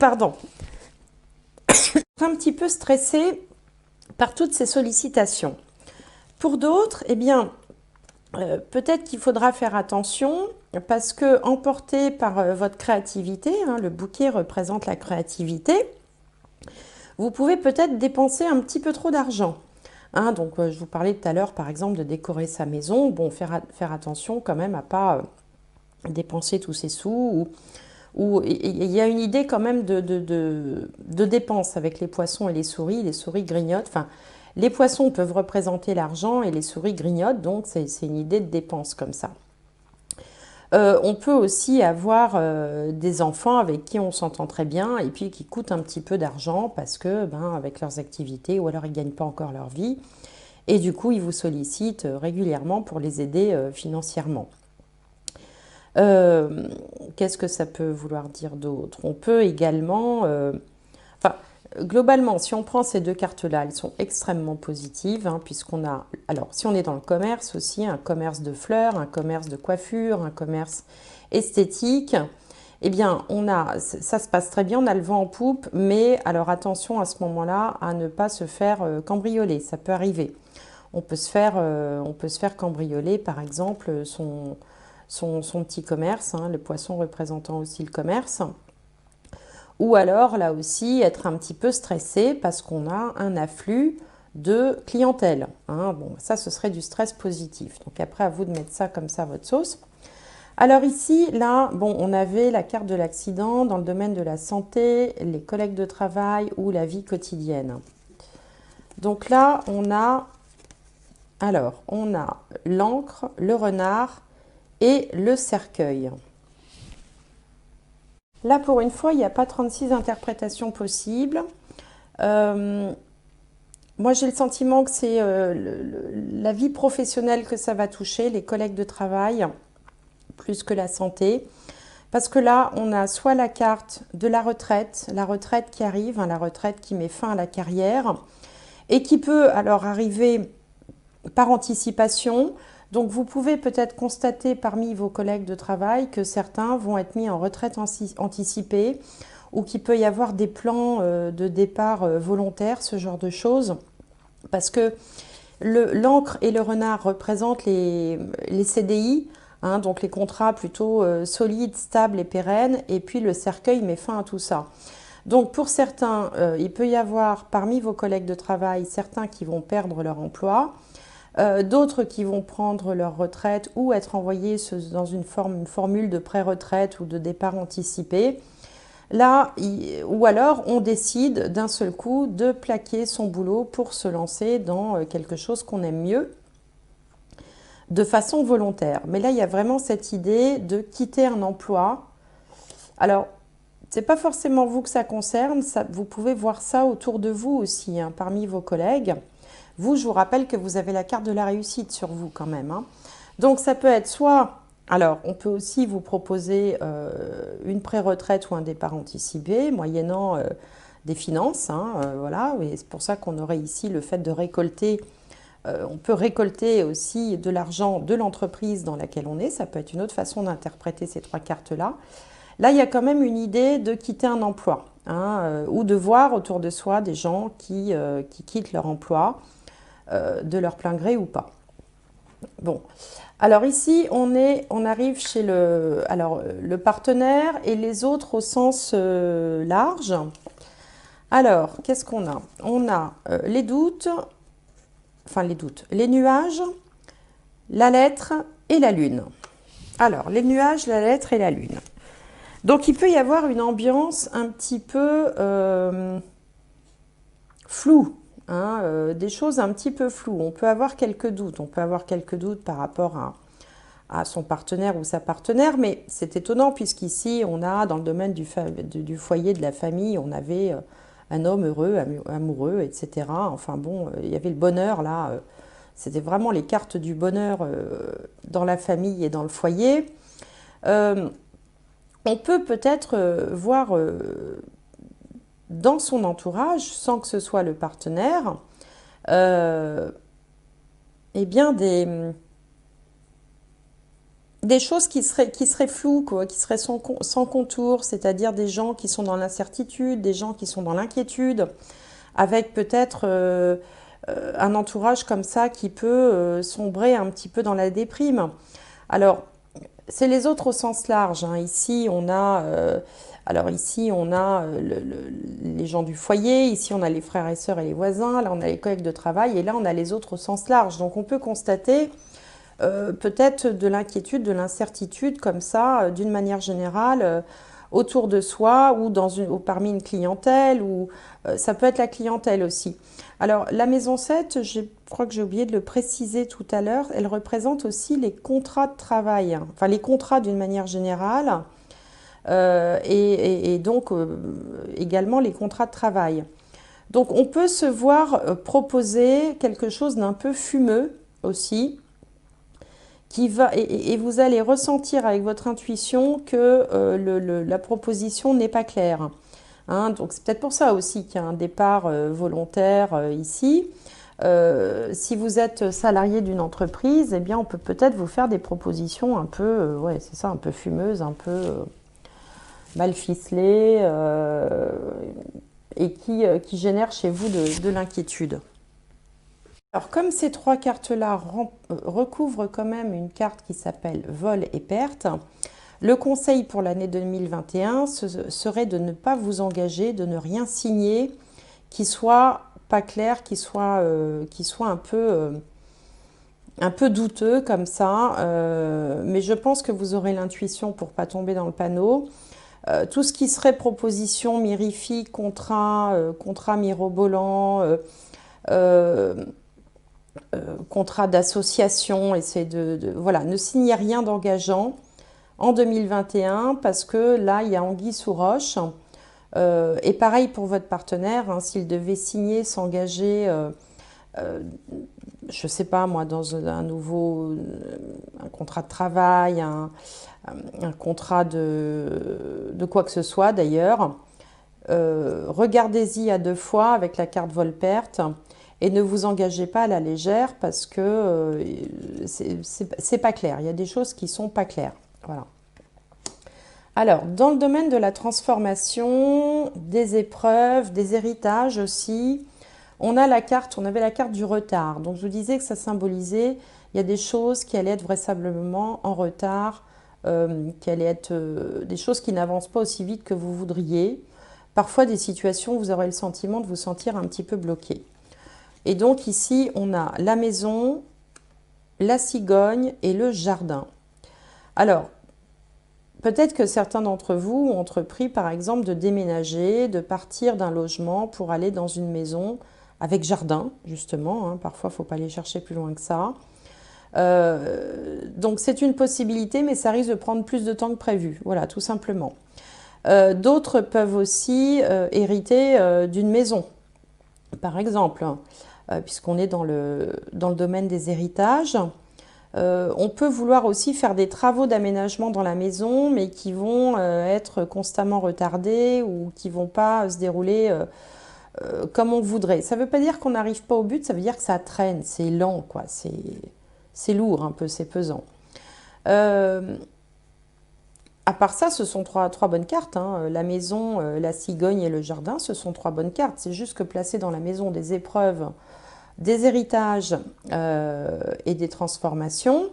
pardon, un petit peu stressé par toutes ces sollicitations. Pour d'autres, eh bien, Peut-être qu'il faudra faire attention parce que emporté par votre créativité, hein, le bouquet représente la créativité, vous pouvez peut-être dépenser un petit peu trop d'argent. Hein, donc je vous parlais tout à l'heure par exemple de décorer sa maison. Bon, faire attention quand même à pas dépenser tous ses sous. Ou il y a une idée quand même de dépenses avec les poissons et les souris. Les souris grignotent. Enfin, les poissons peuvent représenter l'argent et les souris grignotent, donc c'est une idée de dépense comme ça. On peut aussi avoir des enfants avec qui on s'entend très bien et puis qui coûtent un petit peu d'argent parce que, ben, avec leurs activités, ou alors ils ne gagnent pas encore leur vie. Et du coup, ils vous sollicitent régulièrement pour les aider financièrement. Euh, Qu'est-ce que ça peut vouloir dire d'autre? On peut également... enfin, globalement, si on prend ces deux cartes-là, elles sont extrêmement positives, hein, puisqu'on a... Alors, si on est dans le commerce aussi, un commerce de fleurs, un commerce de coiffure, un commerce esthétique, eh bien, ça se passe très bien, on a le vent en poupe, mais alors attention à ce moment-là à ne pas se faire cambrioler, ça peut arriver. On peut se faire cambrioler, par exemple, son petit commerce, hein, le poisson représentant aussi le commerce. Ou alors, là aussi, être un petit peu stressé parce qu'on a un afflux de clientèle. Hein. Bon, ça, ce serait du stress positif. Donc après, à vous de mettre ça comme ça à votre sauce. Alors ici, là, bon, on avait la carte de l'accident dans le domaine de la santé, les collègues de travail ou la vie quotidienne. Donc là, on a l'encre, le renard et le cercueil. Là, pour une fois, il n'y a pas 36 interprétations possibles. Moi, j'ai le sentiment que c'est la vie professionnelle que ça va toucher, les collègues de travail, plus que la santé. Parce que là, on a soit la carte de la retraite qui arrive, hein, la retraite qui met fin à la carrière, et qui peut alors arriver par anticipation. Donc vous pouvez peut-être constater parmi vos collègues de travail que certains vont être mis en retraite anticipée ou qu'il peut y avoir des plans de départ volontaires, ce genre de choses. Parce que l'encre et le renard représentent les CDI, hein, donc les contrats plutôt solides, stables et pérennes, et puis le cercueil met fin à tout ça. Donc pour certains, il peut y avoir parmi vos collègues de travail certains qui vont perdre leur emploi, d'autres qui vont prendre leur retraite ou être envoyés dans une formule de pré-retraite ou de départ anticipé. Là, ou alors on décide d'un seul coup de plaquer son boulot pour se lancer dans quelque chose qu'on aime mieux de façon volontaire. Mais là, il y a vraiment cette idée de quitter un emploi. Alors, c'est pas forcément vous que ça concerne, vous pouvez voir ça autour de vous aussi, hein, parmi vos collègues. Vous, je vous rappelle que vous avez la carte de la réussite sur vous quand même. Hein. Donc ça peut être soit, alors on peut aussi vous proposer une pré-retraite ou un départ anticipé, moyennant des finances. Hein, voilà, et c'est pour ça qu'on aurait ici le fait de récolter. On peut récolter aussi de l'argent de l'entreprise dans laquelle on est. Ça peut être une autre façon d'interpréter ces trois cartes-là. Là, il y a quand même une idée de quitter un emploi, hein, ou de voir autour de soi des gens qui quittent leur emploi. De leur plein gré ou pas. Bon, alors ici on arrive chez le partenaire et les autres au sens large. Alors, qu'est-ce qu'on a? On a les doutes, les nuages, la lettre et la lune. Alors, les nuages, la lettre et la lune. Donc, il peut y avoir une ambiance un petit peu floue. Hein, des choses un petit peu floues. On peut avoir quelques doutes. On peut avoir quelques doutes par rapport à son partenaire ou sa partenaire, mais c'est étonnant puisqu'ici, on a, dans le domaine du foyer, de la famille, on avait un homme heureux, amoureux, etc. Enfin bon, il y avait le bonheur là. C'était vraiment les cartes du bonheur dans la famille et dans le foyer. On peut peut-être voir dans son entourage, sans que ce soit le partenaire, eh bien des choses qui seraient floues, quoi, qui seraient sans contour, c'est-à-dire des gens qui sont dans l'incertitude, des gens qui sont dans l'inquiétude, avec peut-être un entourage comme ça qui peut sombrer un petit peu dans la déprime. Alors, c'est les autres au sens large, hein. Ici, on a, les gens du foyer, ici, on a les frères et sœurs et les voisins, là, on a les collègues de travail, et là, on a les autres au sens large. Donc, on peut constater peut-être de l'inquiétude, de l'incertitude, comme ça, d'une manière générale, autour de soi ou parmi une clientèle, ou ça peut être la clientèle aussi. Alors, la maison 7, je crois que j'ai oublié de le préciser tout à l'heure, elle représente aussi les contrats de travail, hein. Enfin les contrats d'une manière générale, et donc également les contrats de travail. Donc, on peut se voir proposer quelque chose d'un peu fumeux aussi, et vous allez ressentir avec votre intuition que la proposition n'est pas claire. Hein. Donc c'est peut-être pour ça aussi qu'il y a un départ volontaire ici. Si vous êtes salarié d'une entreprise, eh bien on peut peut-être vous faire des propositions un peu, ouais, c'est ça, un peu fumeuses, un peu mal ficelées, et qui génèrent chez vous de l'inquiétude. Alors, comme ces trois cartes-là recouvrent quand même une carte qui s'appelle vol et perte, le conseil pour l'année 2021 serait de ne pas vous engager, de ne rien signer qui soit pas clair, qui soit un peu douteux comme ça. Mais je pense que vous aurez l'intuition pour pas tomber dans le panneau. Tout ce qui serait proposition mirifique, contrat mirobolant, contrat d'association, voilà, ne signez rien d'engageant en 2021 parce que là, il y a anguille sous roche. Et pareil pour votre partenaire, hein, s'il devait signer, s'engager, je ne sais pas moi, dans un contrat de travail, un contrat de quoi que ce soit d'ailleurs, regardez-y à deux fois avec la carte vol-perte. Et ne vous engagez pas à la légère parce que c'est pas clair. Il y a des choses qui sont pas claires. Voilà. Alors, dans le domaine de la transformation, des épreuves, des héritages aussi, on avait la carte du retard. Donc, je vous disais que ça symbolisait, il y a des choses qui allaient être vraisemblablement en retard, qui allaient être des choses qui n'avancent pas aussi vite que vous voudriez. Parfois, des situations où vous aurez le sentiment de vous sentir un petit peu bloqué. Et donc ici, on a la maison, la cigogne et le jardin. Alors, peut-être que certains d'entre vous ont entrepris, par exemple, de déménager, de partir d'un logement pour aller dans une maison avec jardin, justement. Hein. Parfois, il ne faut pas aller chercher plus loin que ça. Donc, c'est une possibilité, mais ça risque de prendre plus de temps que prévu. Voilà, tout simplement. D'autres peuvent aussi hériter d'une maison, par exemple. Puisqu'on est dans le domaine des héritages. On peut vouloir aussi faire des travaux d'aménagement dans la maison, mais qui vont être constamment retardés ou qui ne vont pas se dérouler comme on voudrait. Ça ne veut pas dire qu'on n'arrive pas au but, ça veut dire que ça traîne, c'est lent, quoi. C'est lourd un peu, c'est pesant. À part ça, ce sont trois bonnes cartes, hein. La maison, la cigogne et le jardin, ce sont trois bonnes cartes. C'est juste que placer dans la maison des épreuves, des héritages et des transformations,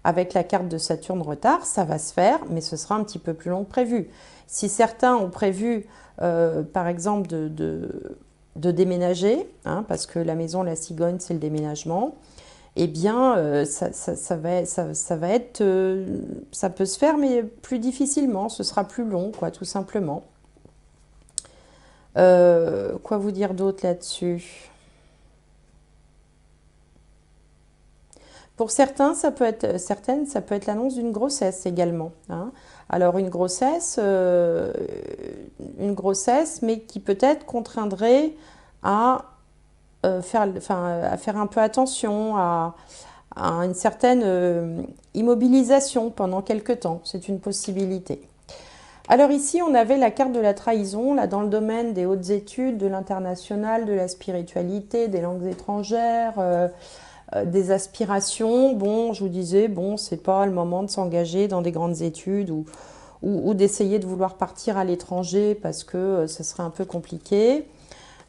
avec la carte de Saturne retard, ça va se faire, mais ce sera un petit peu plus long que prévu. Si certains ont prévu, par exemple, de déménager, hein, parce que la maison, la cigogne, c'est le déménagement, eh bien, ça peut se faire, mais plus difficilement, ce sera plus long, quoi, tout simplement. Quoi vous dire d'autre là-dessus? Pour certains, ça peut être l'annonce d'une grossesse également. Hein. Alors une grossesse, mais qui peut-être contraindrait à faire un peu attention à une certaine immobilisation pendant quelque temps. C'est une possibilité. Alors ici, on avait la carte de la trahison, là dans le domaine des hautes études, de l'international, de la spiritualité, des langues étrangères, des aspirations. Bon, je vous disais, bon, c'est pas le moment de s'engager dans des grandes études ou d'essayer de vouloir partir à l'étranger parce que ce serait un peu compliqué.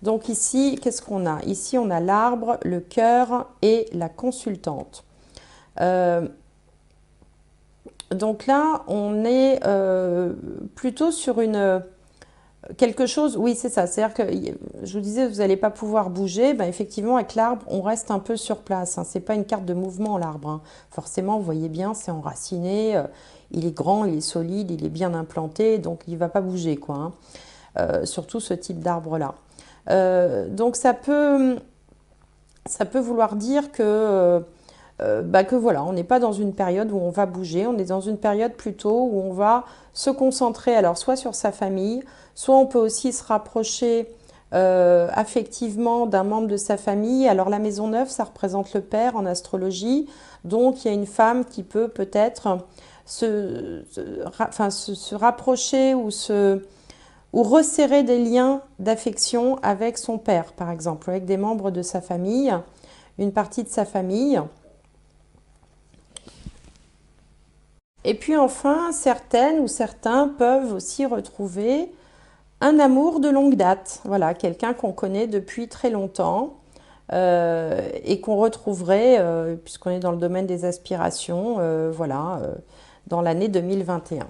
Donc ici, qu'est-ce qu'on a? Ici, on a l'arbre, le cœur et la consultante. Donc là, on est plutôt sur quelque chose, oui c'est ça, c'est-à-dire que je vous disais vous n'allez pas pouvoir bouger, ben, effectivement avec l'arbre on reste un peu sur place, hein. C'est pas une carte de mouvement l'arbre, hein. Forcément vous voyez bien c'est enraciné, il est grand, il est solide, il est bien implanté, donc il ne va pas bouger quoi, hein. Surtout ce type d'arbre là. Donc ça peut vouloir dire que voilà, on n'est pas dans une période où on va bouger, on est dans une période plutôt où on va se concentrer, alors soit sur sa famille, soit on peut aussi se rapprocher affectivement d'un membre de sa famille. Alors la maison 9, ça représente le père en astrologie, donc il y a une femme qui peut peut-être se rapprocher ou resserrer des liens d'affection avec son père, par exemple, avec des membres de sa famille, une partie de sa famille. Et puis enfin, certaines ou certains peuvent aussi retrouver un amour de longue date. Voilà, quelqu'un qu'on connaît depuis très longtemps et qu'on retrouverait, puisqu'on est dans le domaine des aspirations, voilà, dans l'année 2021.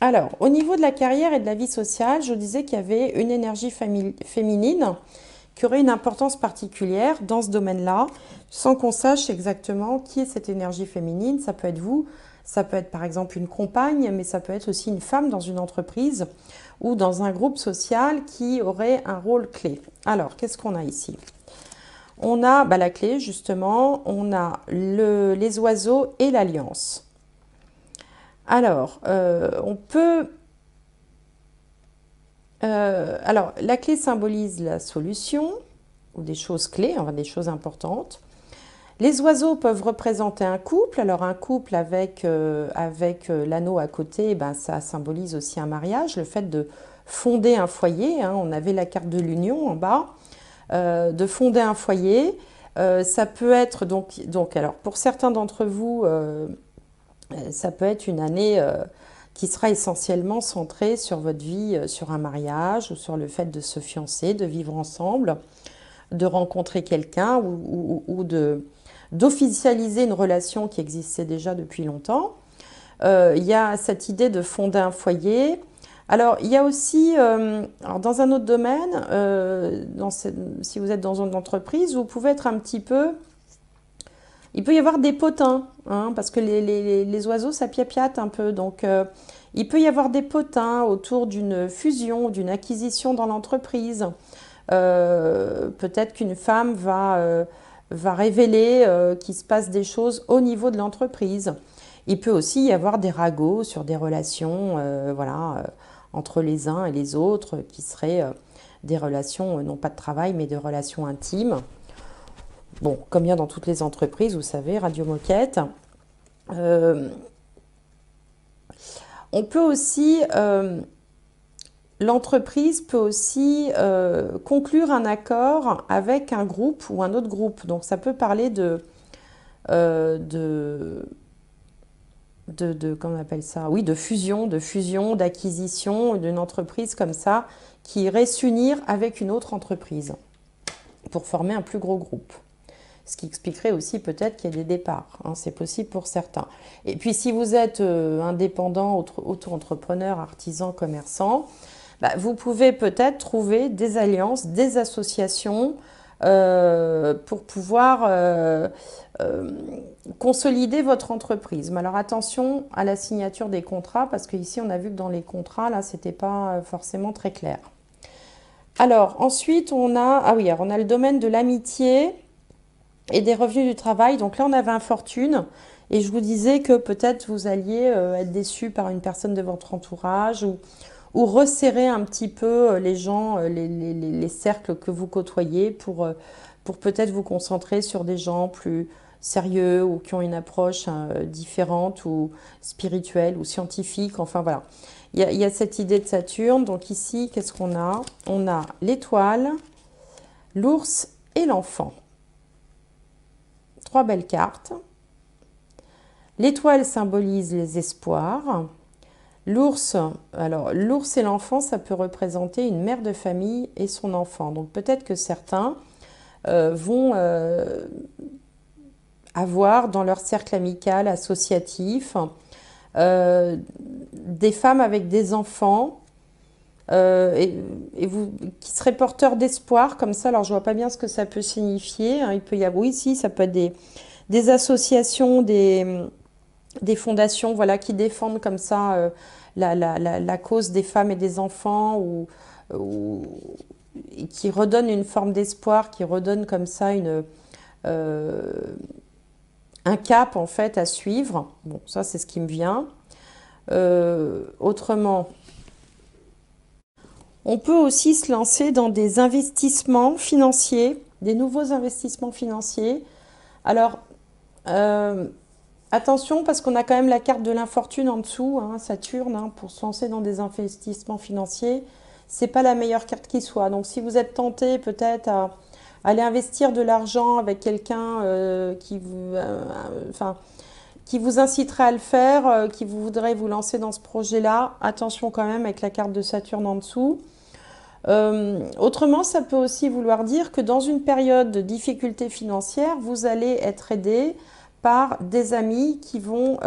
Alors, au niveau de la carrière et de la vie sociale, je disais qu'il y avait une énergie féminine qui aurait une importance particulière dans ce domaine-là, sans qu'on sache exactement qui est cette énergie féminine. Ça peut être vous, ça peut être par exemple une compagne, mais ça peut être aussi une femme dans une entreprise ou dans un groupe social qui aurait un rôle clé. Alors, qu'est-ce qu'on a ici? On a la clé, justement, on a les oiseaux et l'alliance. Alors, on peut... alors, la clé symbolise la solution, ou des choses clés, enfin des choses importantes. Les oiseaux peuvent représenter un couple. Alors un couple avec l'anneau à côté, ben, ça symbolise aussi un mariage, le fait de fonder un foyer, hein. On avait la carte de l'union en bas, de fonder un foyer. Ça peut être donc alors pour certains d'entre vous, ça peut être une année qui sera essentiellement centrée sur votre vie, sur un mariage ou sur le fait de se fiancer, de vivre ensemble, de rencontrer quelqu'un ou d'officialiser une relation qui existait déjà depuis longtemps. Il y a cette idée de fonder un foyer. Alors, il y a aussi, alors dans un autre domaine, si vous êtes dans une entreprise, vous pouvez être un petit peu... Il peut y avoir des potins, hein, parce que les oiseaux, ça piapiate un peu. Donc, il peut y avoir des potins autour d'une fusion, d'une acquisition dans l'entreprise. Peut-être qu'une femme va révéler qu'il se passe des choses au niveau de l'entreprise. Il peut aussi y avoir des ragots sur des relations voilà, entre les uns et les autres qui seraient des relations, non pas de travail, mais de relations intimes. Bon, comme il y a dans toutes les entreprises, vous savez, Radio Moquette. On peut aussi... L'entreprise peut aussi conclure un accord avec un groupe ou un autre groupe. Donc ça peut parler comment on appelle ça? Oui, de fusion, d'acquisition d'une entreprise comme ça qui irait s'unir avec une autre entreprise pour former un plus gros groupe. Ce qui expliquerait aussi peut-être qu'il y a des départs, hein, c'est possible pour certains. Et puis si vous êtes indépendant, auto-entrepreneur, artisan, commerçant, vous pouvez peut-être trouver des alliances, des associations pour pouvoir consolider votre entreprise. Mais alors attention à la signature des contrats, parce qu'ici on a vu que dans les contrats, là, c'était pas forcément très clair. Alors ensuite, on a le domaine de l'amitié et des revenus du travail. Donc là, on avait infortune. Et je vous disais que peut-être vous alliez être déçu par une personne de votre entourage ou resserrer un petit peu les gens, les cercles que vous côtoyez pour peut-être vous concentrer sur des gens plus sérieux ou qui ont une approche différente ou spirituelle ou scientifique. Enfin voilà, il y a cette idée de Saturne. Donc ici, qu'est-ce qu'on a? On a l'étoile, l'ours et l'enfant. Trois belles cartes. L'étoile symbolise les espoirs. L'ours, alors l'ours et l'enfant, ça peut représenter une mère de famille et son enfant. Donc peut-être que certains vont avoir dans leur cercle amical, associatif, des femmes avec des enfants et vous, qui seraient porteurs d'espoir comme ça. Alors je vois pas bien ce que ça peut signifier, hein. Il peut y avoir, oui, si, ça peut être des associations, des fondations, voilà, qui défendent comme ça la cause des femmes et des enfants ou et qui redonnent une forme d'espoir, qui redonnent comme ça euh, un cap en fait à suivre. Bon, ça c'est ce qui me vient. Autrement, on peut aussi se lancer dans des investissements financiers, des nouveaux investissements financiers. Alors, euh, attention parce qu'on a quand même la carte de l'infortune en dessous, hein, Saturne, hein, pour se lancer dans des investissements financiers. C'est pas la meilleure carte qui soit. Donc, si vous êtes tenté peut-être à aller investir de l'argent avec quelqu'un enfin, qui vous inciterait à le faire, qui vous voudrait vous lancer dans ce projet-là, attention quand même avec la carte de Saturne en dessous. Autrement, ça peut aussi vouloir dire que dans une période de difficulté financière, vous allez être aidé par des amis qui vont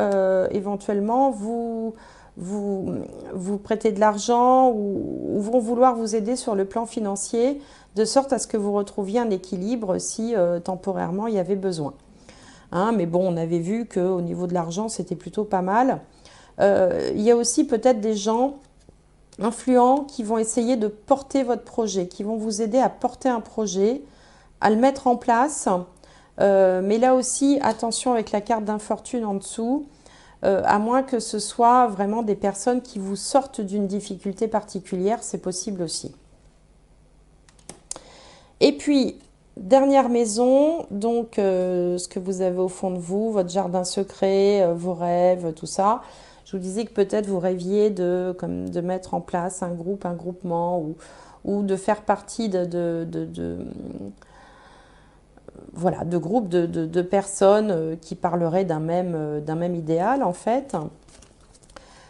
éventuellement vous, vous prêter de l'argent ou vont vouloir vous aider sur le plan financier, de sorte à ce que vous retrouviez un équilibre si temporairement il y avait besoin. Hein, mais bon, on avait vu qu'au niveau de l'argent, c'était plutôt pas mal. Il y a aussi peut-être des gens influents qui vont essayer de porter votre projet, qui vont vous aider à porter un projet, à le mettre en place. Mais là aussi, attention avec la carte d'infortune en dessous, à moins que ce soit vraiment des personnes qui vous sortent d'une difficulté particulière, c'est possible aussi. Et puis, dernière maison, donc ce que vous avez au fond de vous, votre jardin secret, vos rêves, tout ça. Je vous disais que peut-être vous rêviez de mettre en place un groupe, un groupement ou de faire partie voilà, de groupes de personnes qui parleraient d'un même idéal en fait.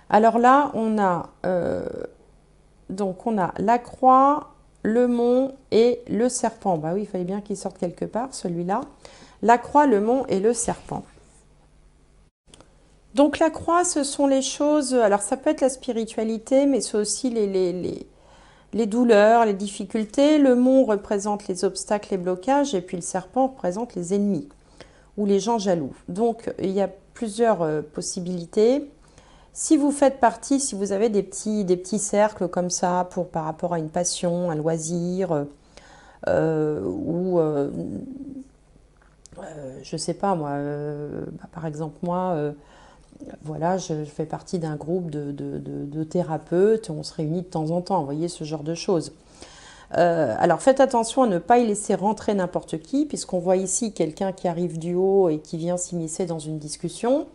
Alors là, on a la croix, le mont et le serpent. Bah oui, il fallait bien qu'il sorte quelque part, celui-là. La croix, le mont et le serpent. Donc la croix, ce sont les choses... Alors ça peut être la spiritualité, mais c'est aussi les douleurs, les difficultés. Le mont représente les obstacles, les blocages, et puis le serpent représente les ennemis ou les gens jaloux. Donc il y a plusieurs possibilités. Si vous faites partie, si vous avez des petits cercles comme ça par rapport à une passion, un loisir, ou je sais pas moi, par exemple moi, voilà, je fais partie d'un groupe de thérapeutes, on se réunit de temps en temps, vous voyez ce genre de choses. Alors faites attention à ne pas y laisser rentrer n'importe qui, puisqu'on voit ici quelqu'un qui arrive du haut et qui vient s'immiscer dans une discussion.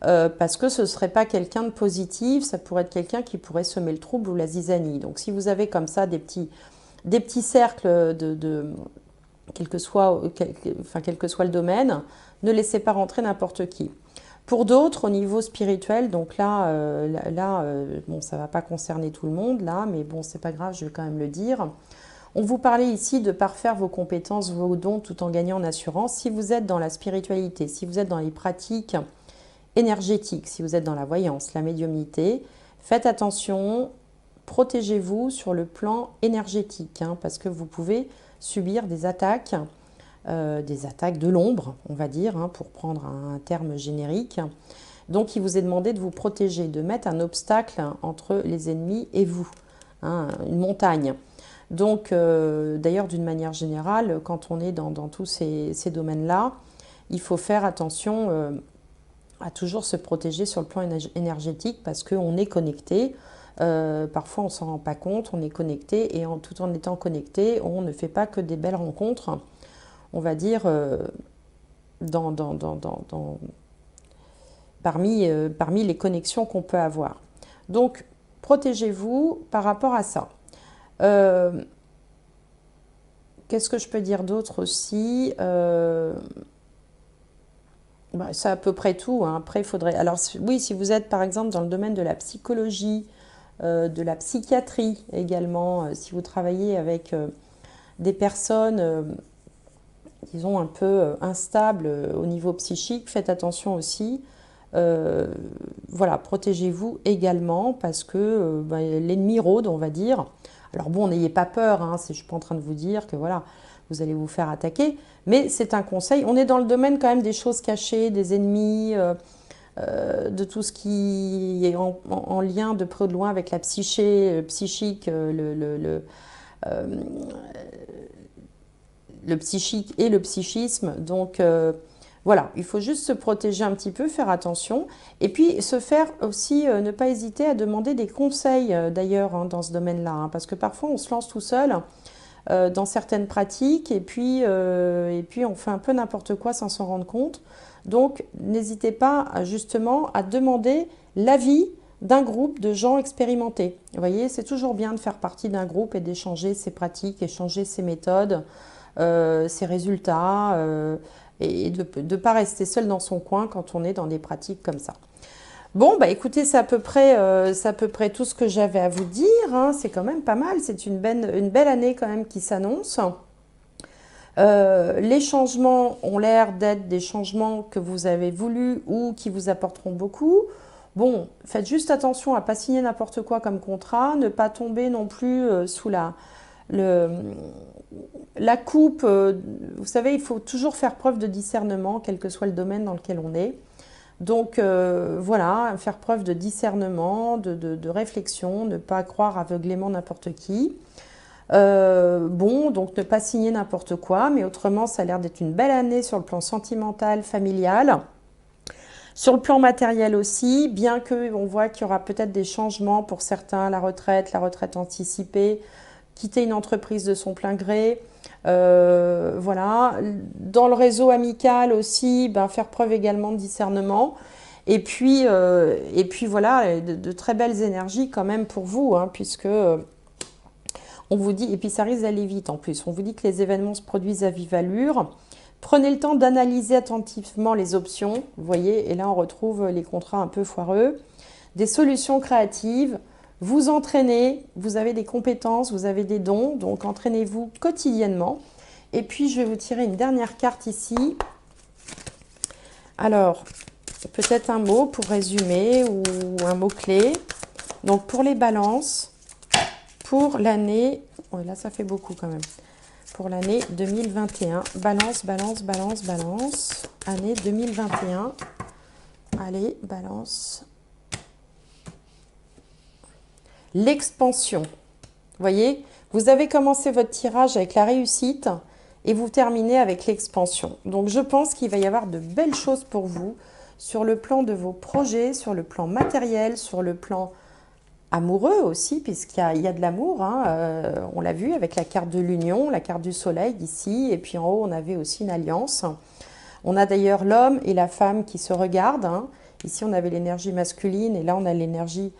Parce que ce ne serait pas quelqu'un de positif, ça pourrait être quelqu'un qui pourrait semer le trouble ou la zizanie. Donc si vous avez comme ça des petits cercles quel que soit, quel que soit le domaine, ne laissez pas rentrer n'importe qui. Pour d'autres, au niveau spirituel, donc bon, ça ne va pas concerner tout le monde, là, mais bon, c'est pas grave, je vais quand même le dire. On vous parlait ici de parfaire vos compétences, vos dons, tout en gagnant en assurance. Si vous êtes dans la spiritualité, si vous êtes dans les pratiques énergétique, si vous êtes dans la voyance, la médiumnité, faites attention, protégez-vous sur le plan énergétique, hein, parce que vous pouvez subir des attaques de l'ombre, on va dire, hein, pour prendre un terme générique. Donc il vous est demandé de vous protéger, de mettre un obstacle entre les ennemis et vous, hein, une montagne. Donc d'ailleurs d'une manière générale, quand on est dans tous ces domaines-là, il faut faire attention à toujours se protéger sur le plan énergétique parce qu'on est connecté. Parfois on ne s'en rend pas compte, on est connecté et tout en étant connecté, on ne fait pas que des belles rencontres, on va dire, parmi les connexions qu'on peut avoir. Donc protégez-vous par rapport à ça. Qu'est-ce que je peux dire d'autre aussi Bah, c'est à peu près tout, hein. Après, il faudrait... Alors oui, si vous êtes par exemple dans le domaine de la psychologie, de la psychiatrie également, si vous travaillez avec des personnes, disons, un peu instables au niveau psychique, faites attention aussi. Euh, voilà, protégez-vous également parce que bah, l'ennemi rôde, on va dire. Alors bon, n'ayez pas peur, hein, je ne suis pas en train de vous dire que voilà, vous allez vous faire attaquer, mais c'est un conseil. On est dans le domaine quand même des choses cachées, des ennemis, de tout ce qui est en lien de près ou de loin avec la psyché, psychique, euh, le psychique et le psychisme. Donc voilà, il faut juste se protéger un petit peu, faire attention. Et puis se faire aussi, ne pas hésiter à demander des conseils d'ailleurs hein, dans ce domaine-là. Hein, parce que parfois on se lance tout seul dans certaines pratiques et puis on fait un peu n'importe quoi sans s'en rendre compte. Donc n'hésitez pas justement à demander l'avis d'un groupe de gens expérimentés. Vous voyez, c'est toujours bien de faire partie d'un groupe et d'échanger ses pratiques, échanger ses méthodes, ses résultats et de ne pas rester seul dans son coin quand on est dans des pratiques comme ça. Bon, bah écoutez, c'est à peu près tout ce que j'avais à vous dire. Hein. C'est quand même pas mal. C'est une belle année quand même qui s'annonce. Les changements ont l'air d'être des changements que vous avez voulu ou qui vous apporteront beaucoup. Bon, faites juste attention à ne pas signer n'importe quoi comme contrat, ne pas tomber non plus sous le, la coupe. Vous savez, il faut toujours faire preuve de discernement, quel que soit le domaine dans lequel on est. Donc voilà, faire preuve de discernement, de réflexion, ne pas croire aveuglément n'importe qui. Bon, donc ne pas signer n'importe quoi, mais autrement, ça a l'air d'être une belle année sur le plan sentimental, familial. Sur le plan matériel aussi, bien qu'on voit qu'il y aura peut-être des changements pour certains, la retraite anticipée, quitter une entreprise de son plein gré. Voilà. Dans le réseau amical aussi, ben, faire preuve également de discernement. Et puis voilà, de très belles énergies quand même pour vous, hein, puisque on vous dit, et puis ça risque d'aller vite en plus, on vous dit que les événements se produisent à vive allure. Prenez le temps d'analyser attentivement les options, vous voyez, et là on retrouve les contrats un peu foireux. Des solutions créatives, vous entraînez, vous avez des compétences, vous avez des dons, donc entraînez-vous quotidiennement. Et puis je vais vous tirer une dernière carte ici. Alors, peut-être un mot pour résumer ou un mot-clé. Donc pour les balances, pour l'année, oh là ça fait beaucoup quand même, pour l'année 2021, balance, balance, balance, balance, année 2021, allez, balance, l'expansion, vous voyez, vous avez commencé votre tirage avec la réussite et vous terminez avec l'expansion. Donc je pense qu'il va y avoir de belles choses pour vous sur le plan de vos projets, sur le plan matériel, sur le plan amoureux aussi, puisqu'il y a de l'amour, hein. On l'a vu avec la carte de l'union, la carte du soleil ici, et puis en haut on avait aussi une alliance. On a d'ailleurs l'homme et la femme qui se regardent, hein. Ici on avait l'énergie masculine et là on a l'énergie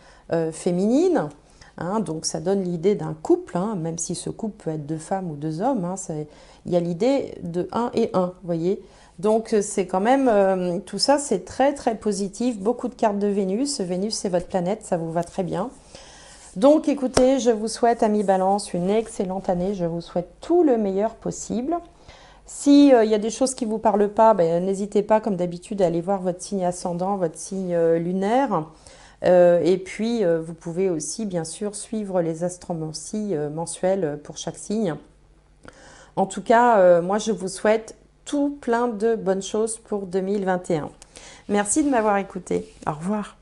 féminine, hein. Donc ça donne l'idée d'un couple, hein, même si ce couple peut être deux femmes ou deux hommes, hein. Il y a l'idée de un et un, vous voyez. Donc c'est quand même, tout ça c'est très très positif, beaucoup de cartes de Vénus. Vénus c'est votre planète, ça vous va très bien. Donc écoutez, je vous souhaite, amis Balance, une excellente année, je vous souhaite tout le meilleur possible. Si y a des choses qui ne vous parlent pas, ben, n'hésitez pas comme d'habitude à aller voir votre signe ascendant, votre signe lunaire. Et puis vous pouvez aussi bien sûr suivre les astromancies mensuelles pour chaque signe. En tout cas, moi je vous souhaite tout plein de bonnes choses pour 2021. Merci de m'avoir écouté. Au revoir.